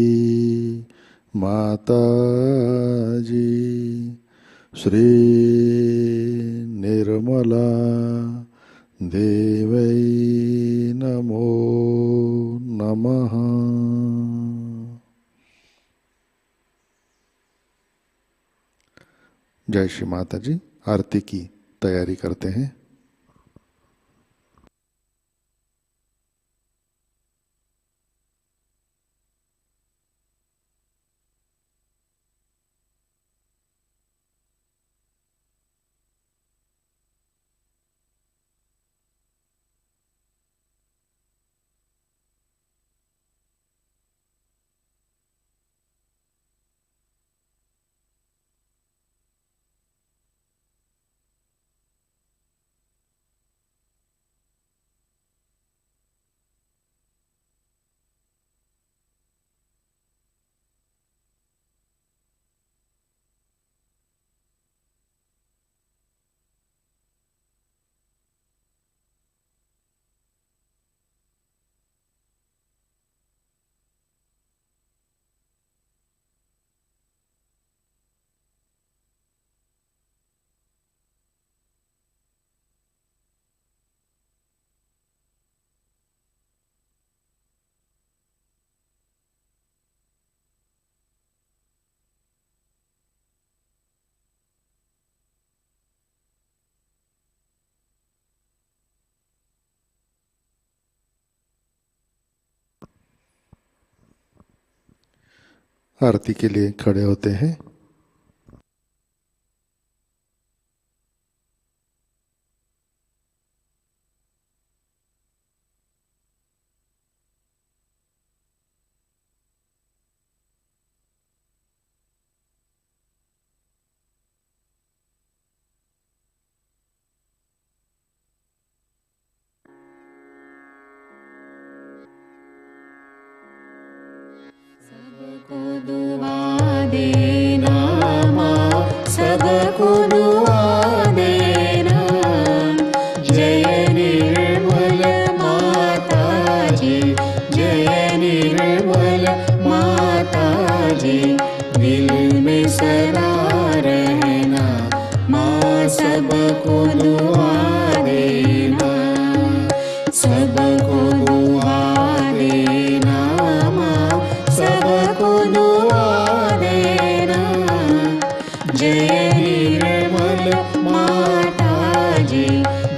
माताजी श्री निर्मला देवै नमो नमः। जय श्री माता जी। आरती की तैयारी करते हैं। आरती के लिए खड़े होते हैं। सबको दुआ देना माँ, सबको दुआ देना। जय निर्मल माता जी, जय निर्मल माता जी। दिल में सदा रहना माँ, सबको दुआ देना। सबको दुआ देना माँ, सबको दुआ देना। जय निर्मल माता जी,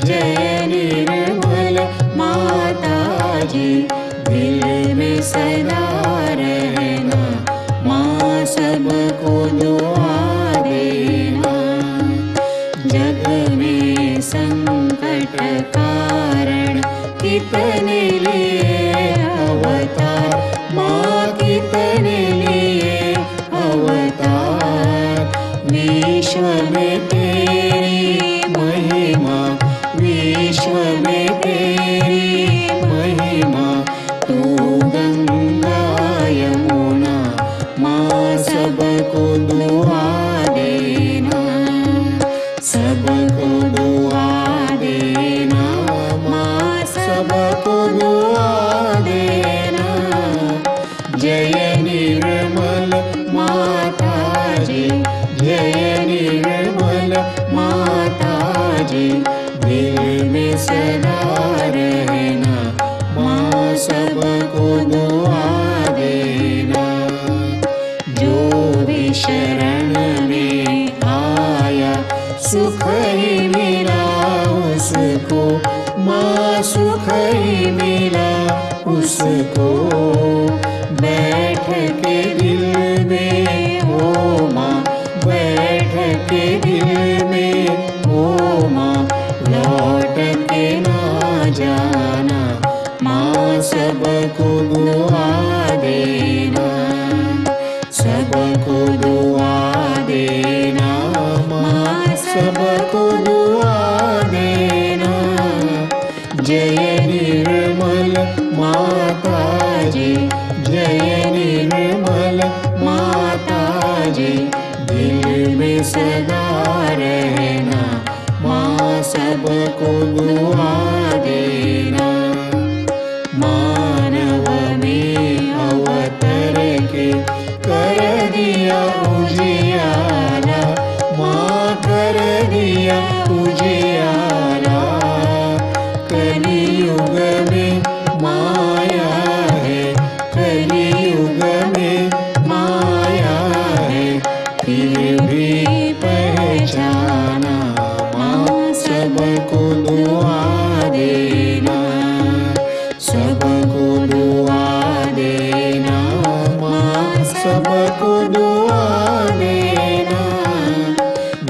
जय निर्मल माता जी। दिल में सदा रहना माँ, सबको दुआ देना। जग में संकट कारण कितने लिए अवतार माँ, कितने लिए अवतार। विश्व में तेरी महिमा, विश्व में तेरी महिमा। तू गंगा यमुना माँ, सबको दुआ देना। सबको दुआ देना माँ, सबको दुआ देना। जय निर्मल माता जी, जय निर्मल माता जी। दिल में सदा रहना माँ, सबको दुआ देना। जो भी शरण में आया सुख ही मिला उसको माँ, सुख ही मिला उसको। बैठ के दिल में ओ माँ, बैठ के दिल में ओ माँ। लौट के ना जाना माँ, सबको दुआ देना। सबको दुआ देना माँ, सबको दुआ देना। जय निर्मल माताजी, जय निर्मल माताजी, दिल में सदा रहना माँ सबको दुआ देना। मानव में अवतर के कर दिया उजियारा, माँ कर दिया उजियारा। कलियुग में माया है, कलियुग में माया है, फिर भी पहचाना माँ सबको दुआ देना, सबको दुआ देना माँ सबको दुआ देना।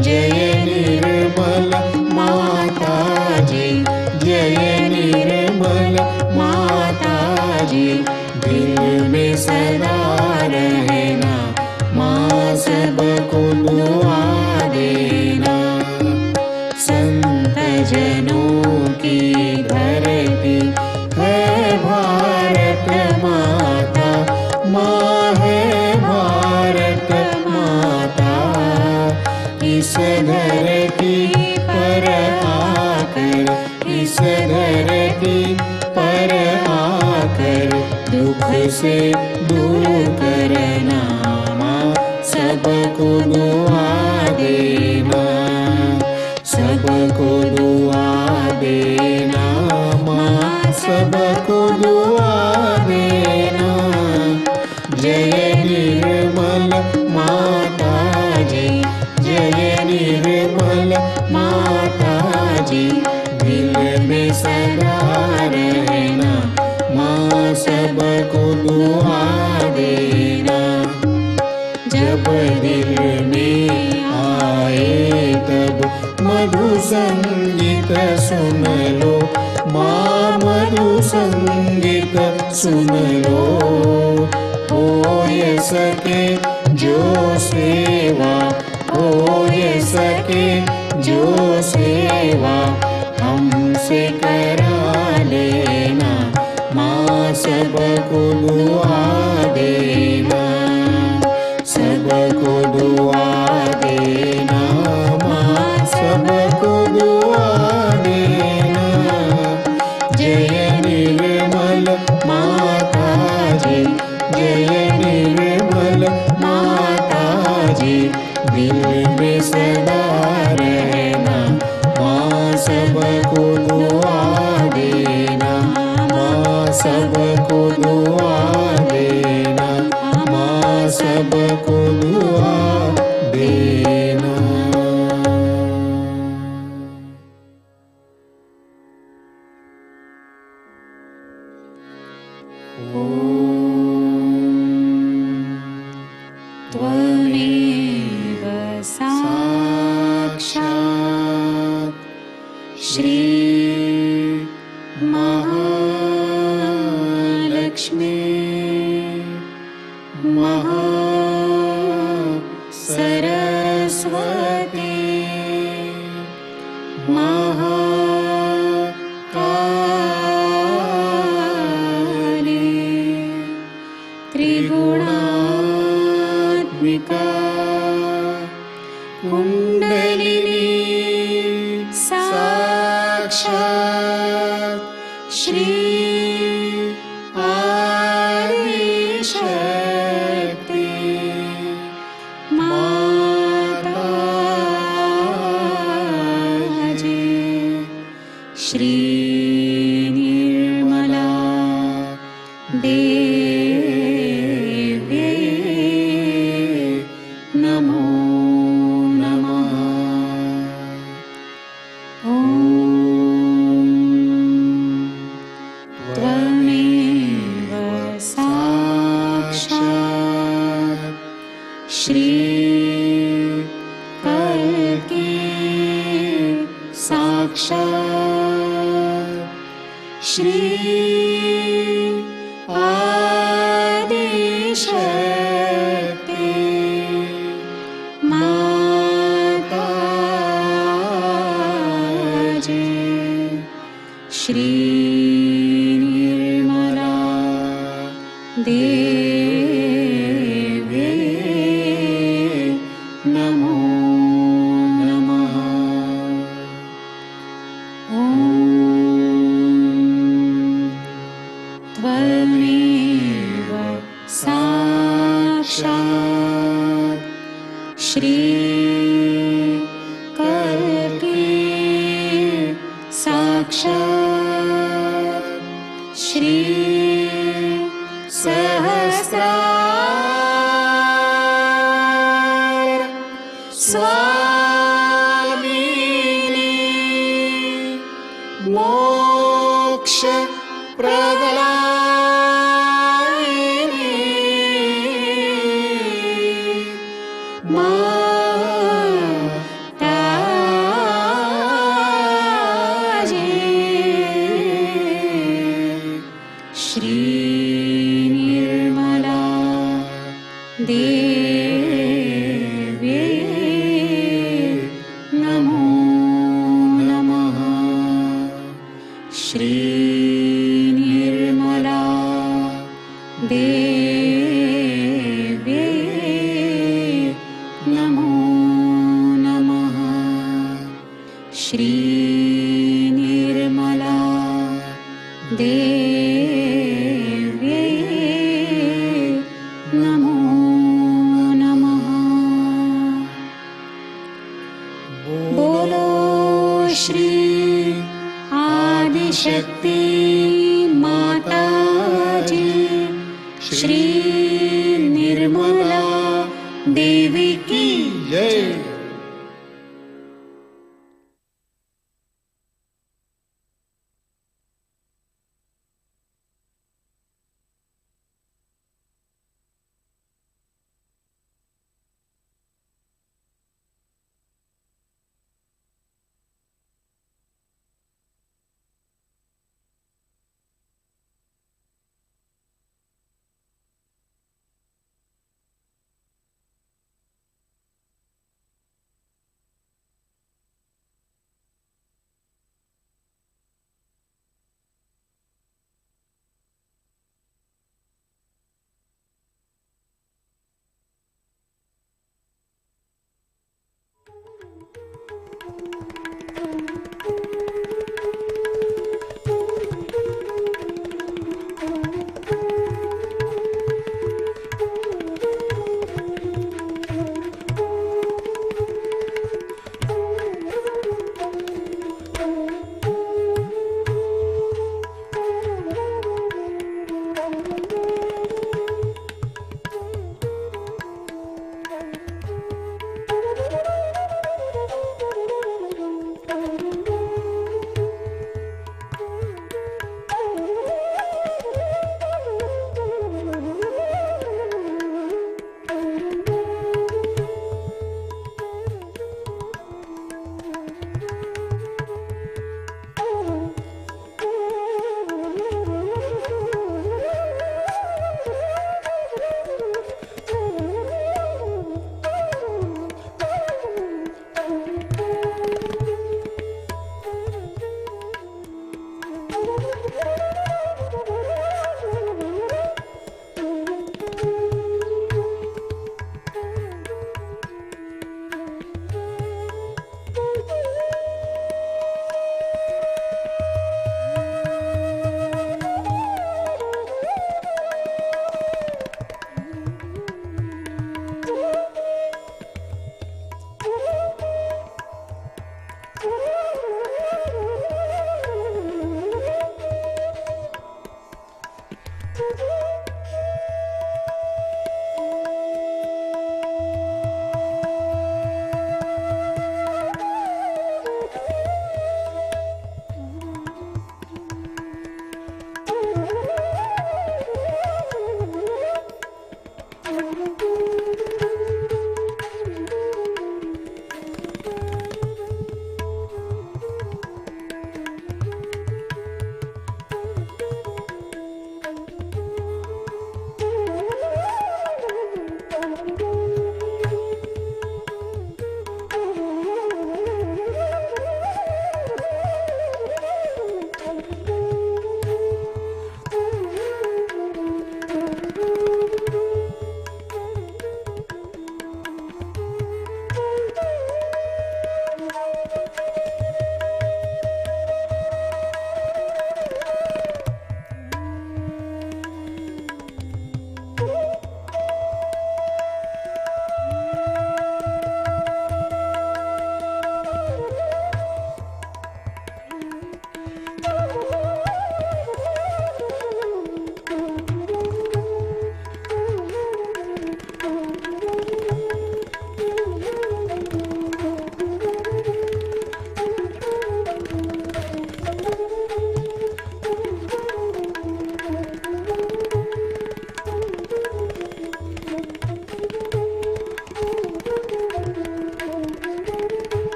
जय निर्मल माताजी, जय निर्मल माताजी, दिल में सदा रहना माँ सबको दुआ देना। संत जनों की धरती है भारत माता, माँ है भारत माता। इस धरती पर आकर, इस धरती पर आकर दुख से दूर करना माँ सबको दुआ देना, सबको दुआ देना माँ सबको दुआ देना। जय निर्मल माताजी, जय निर्मल माताजी, दिल में सदा रहना माँ सबको दुआ देना। जब दिल में आए तब मधु संगीत सुन लो माँ, मधु संगीत सुन लो। हो ये सके जो सेवा, हो ये सके जो सेवा, हमसे करा लेना माँ सबको दुआ देना, सबको दुआ देना माँ सबको दुआ देना। जय निर्मल माताजी, जय निर्मल माताजी, दिल में सदा रहना माँ सबको दुआ देना, माँ सबको दुआ देना, माँ सबको दुआ देना। त्वमेव साक्षात् श्री महालक्ष्मी महासरस्वती महाकाली त्रिगुणात्मिका कुंडलिनी साक्षात् श्री आदिशक्ति माताजी, श्री निर्मला देव्यै नमो नमः। ॐ त्वमेव साक्षात् श्री कल्की साक्षात् श्री आदिशक्ति माताजी, श्री श्री कल्की साक्षात् श्री सहस्रार स्वामिनी मोक्ष प्रदायिनी माताजी श्री निर्मला देवी नमो नमः श्री निर्मला देवी नमो नमः श्री निर्मला देवी नमो नमः बोलो श्री आदिशक्ति माताजी श्री निर्मला देवी की जय।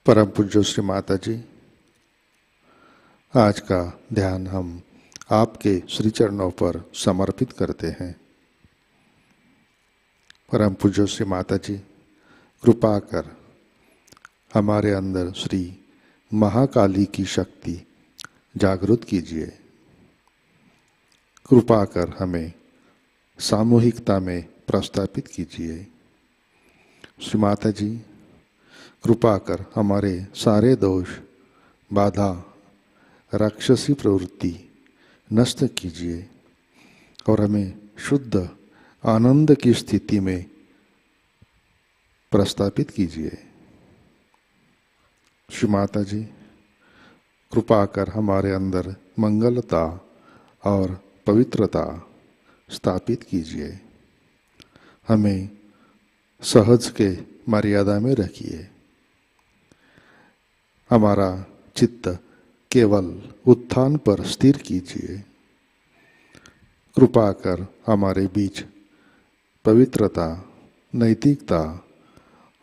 परम पूज्य श्री माता जी, आज का ध्यान हम आपके श्री चरणों पर समर्पित करते हैं। परम पूज्य श्री माता जी, कृपा कर हमारे अंदर श्री महाकाली की शक्ति जागृत कीजिए। कृपा कर हमें सामूहिकता में प्रस्थापित कीजिए। श्री माता जी, कृपा कर हमारे सारे दोष, बाधा, राक्षसी प्रवृत्ति नष्ट कीजिए और हमें शुद्ध आनंद की स्थिति में प्रस्थापित कीजिए। श्री माता जी, कृपा कर हमारे अंदर मंगलता और पवित्रता स्थापित कीजिए। हमें सहज के मर्यादा में रखिए। हमारा चित्त केवल उत्थान पर स्थिर कीजिए। कृपा कर हमारे बीच पवित्रता, नैतिकता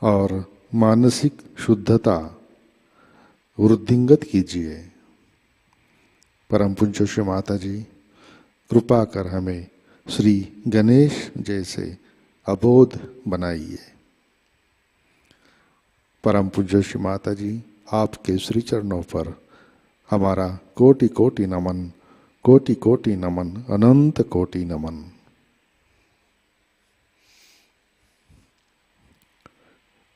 और मानसिक शुद्धता वृद्धिंगत कीजिए। परम पूज्य श्री माता जी, कृपा कर हमें श्री गणेश जैसे अबोध बनाइए। परम पूज्य श्री माता जी, आपके श्री चरणों पर हमारा कोटि कोटि नमन, कोटि कोटि नमन, अनंत कोटि नमन।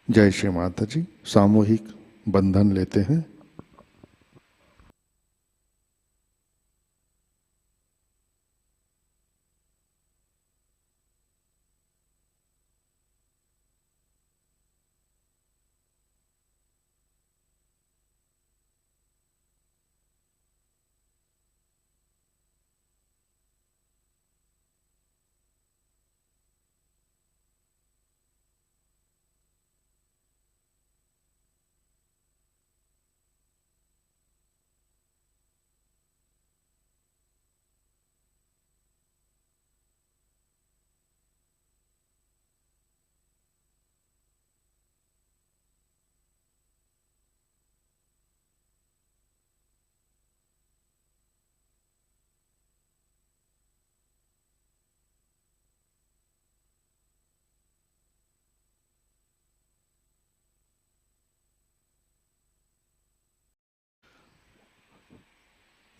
जय श्री माता जी। सामूहिक बंधन लेते हैं।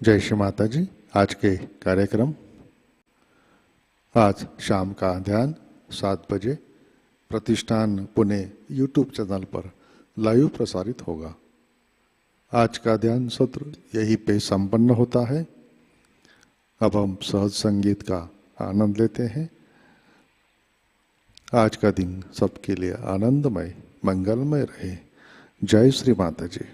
जय श्री माता जी। आज के कार्यक्रम, आज शाम का ध्यान 7 बजे प्रतिष्ठान पुणे यूट्यूब चैनल पर लाइव प्रसारित होगा। आज का ध्यान सत्र यही पे संपन्न होता है। अब हम सहज संगीत का आनंद लेते हैं। आज का दिन सबके लिए आनंदमय, मंगलमय रहे। जय श्री माता जी।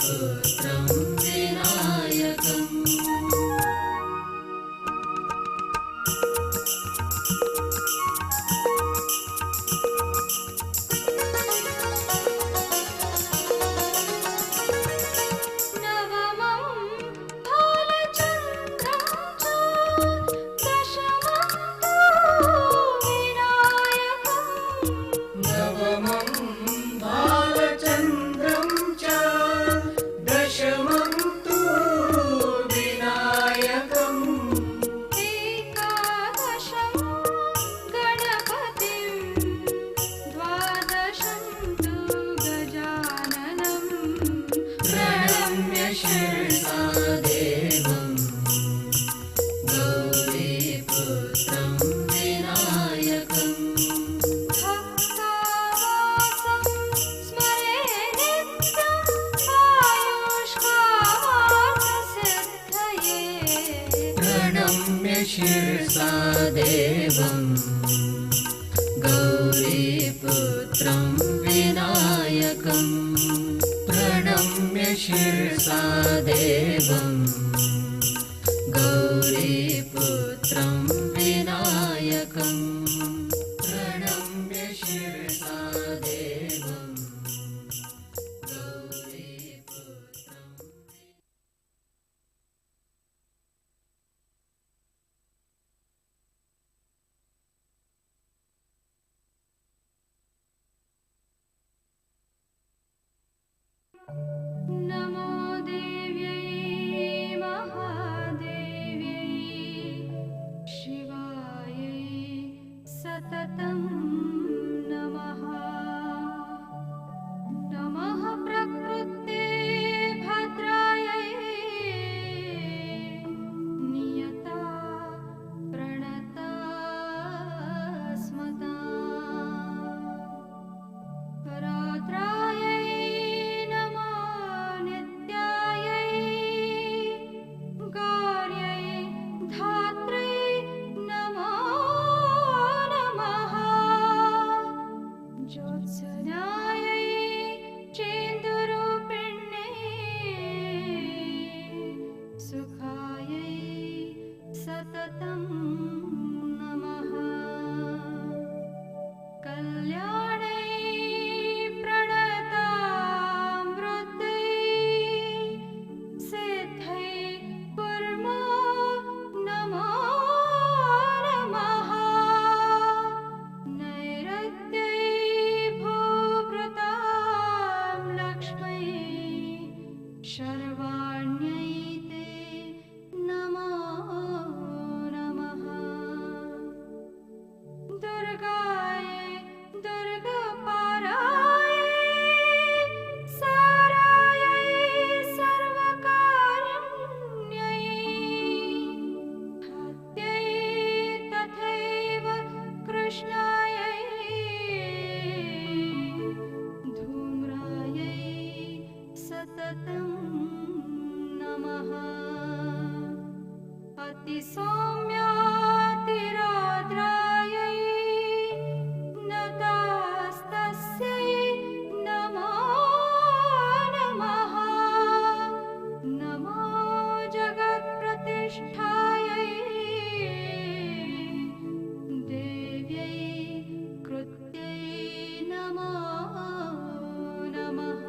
पुत्रं विनायकम् शिरसा देवं गौरीपुत्रं विनायकं प्रणम्य शिरसा देवं गौरीपुत्रं विनायकं प्रणम्य शिरसा देवं गौरीपुत्रं नमो देव्यै महादेव्यै शिवायै सततं नमः नमः प्रकृते भद्रायै नियता प्रणता स्मता रात्रायै नमो नित्यायै गौर्यै धात्रै नमो नमः ज्योत्स्नायै चेन्दुरूपिण्यै सुखायै सततं नमः कल्याणै प्रणतामृतै सिद्धै कुर्मो नमो नमः नैरत्यै भूभृतां लक्ष्मै शर्वाण्यै ते नमो नमः दुर्गायै दुर्गपारायै सारायै सर्वकारुण्यै खाद्यै तथैव कृष्णायै धूम्रायै सततं नमः अतिसौम्यातिरौद्रायै नतास्तस्यै नमो नमः नमो जगत्प्रतिष्ठायै देव्यै कृत्यै नमो नमः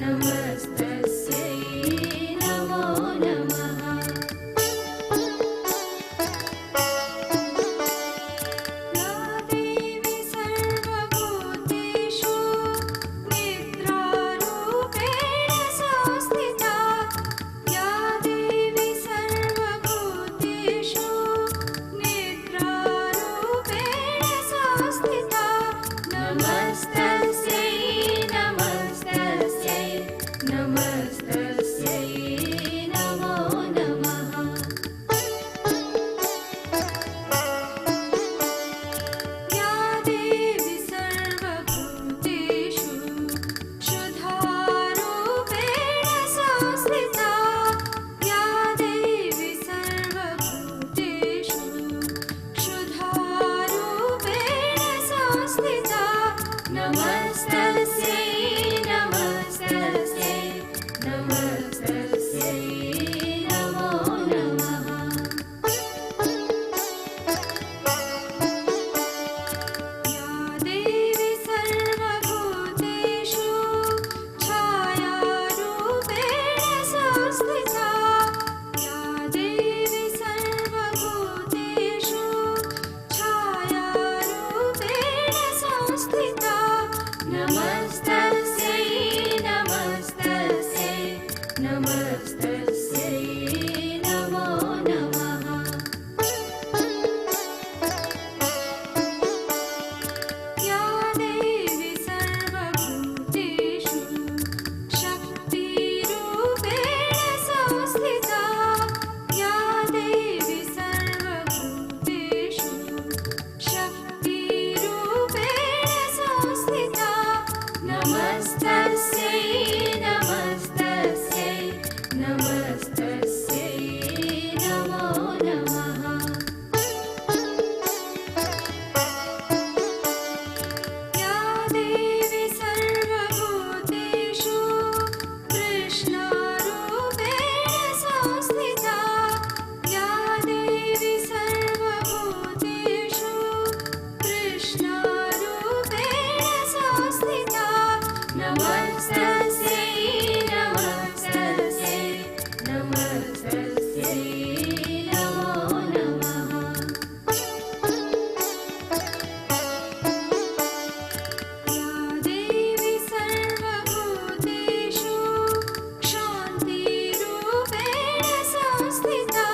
नमस्तस्यै नमो नमः। या देवी सर्वभूतेषु निद्रारूपेण संस्थिता या देवी सर्वभूतेषु निद्रारूपेण संस्थिता नमस्तस्यै नमस्तस्यै नमस्तस्यै नमो नमः। या देवी सर्वभूतेषु शुद्धारूपेण संस्थिता या देवी सर्वभूतेषु शुद्धारूपेण संस्थिता नमस्तस्यै नमस्तस्यै नमस्तस्यै नमो नमः। या देवी सर्वभूतेषु छायारूपेण संस्थिता या देवी सर्वभूतेषु छायारूपेण संस्थिता नमस्तस्यै नमस्तस्यै नमस्तस्यै नमो नमः। या देवी सर्वभूतेषु शक्तिरूपेण संस्थिता या देवी सर्वभूतेषु शक्तिरूपेण संस्थिता नमस्तस्यै नमस्तस्यै नमस्तस्यै नमो नमः। या देवी सर्वभूतेषु कृष्णारूपेण संस्थिता या देवी सर्वभूतेषु कृष्णारूपेण संस्थिता नमस्तस्यै नमस्तस्यै नमस्तस्यै नमो नमः। या देवी सर्वभूतेषु शान्तिरूपेण संस्थिता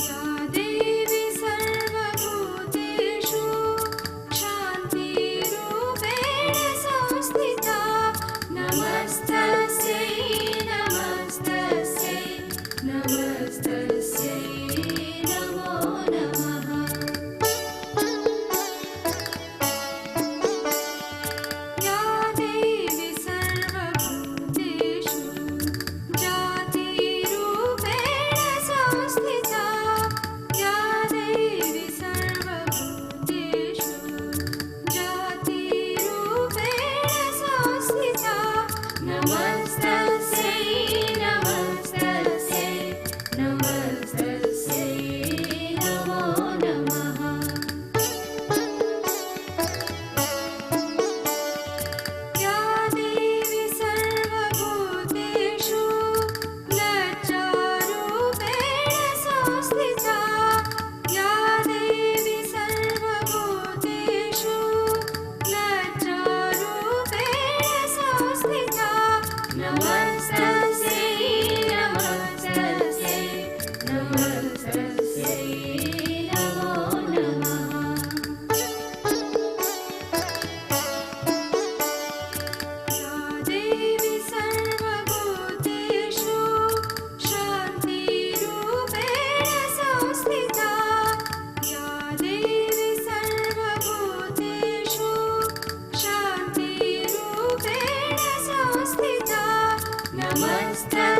या देवी सर्वभूतेषु शान्तिरूपेण संस्थिता नमस्तस्यै नमस्तस्यै नमस्तस्यै नमो नमः। या देवी सर्वभूतेषु जातिरूपेण संस्थिता या देवी सर्वभूतेषु जातिरूपेण संस्थिता नमस्तस्यै नमस्तस्यै नमस्तस्यै नमो नमः। या देवी सर्वभूतेषु लज्जारूपेण संस्थिता या देवी सर्वभूतेषु लज्जारूपेण संस्थिता नमस्तस्यै नमस्तस्यै नमस्तस्यै नमो नमः। या देवी सर्वभूतेषु शान्तिरूपेण संस्थिता या देवी सर्वभूतेषु शान्तिरूपेण संस्थिता नमस्तस्यै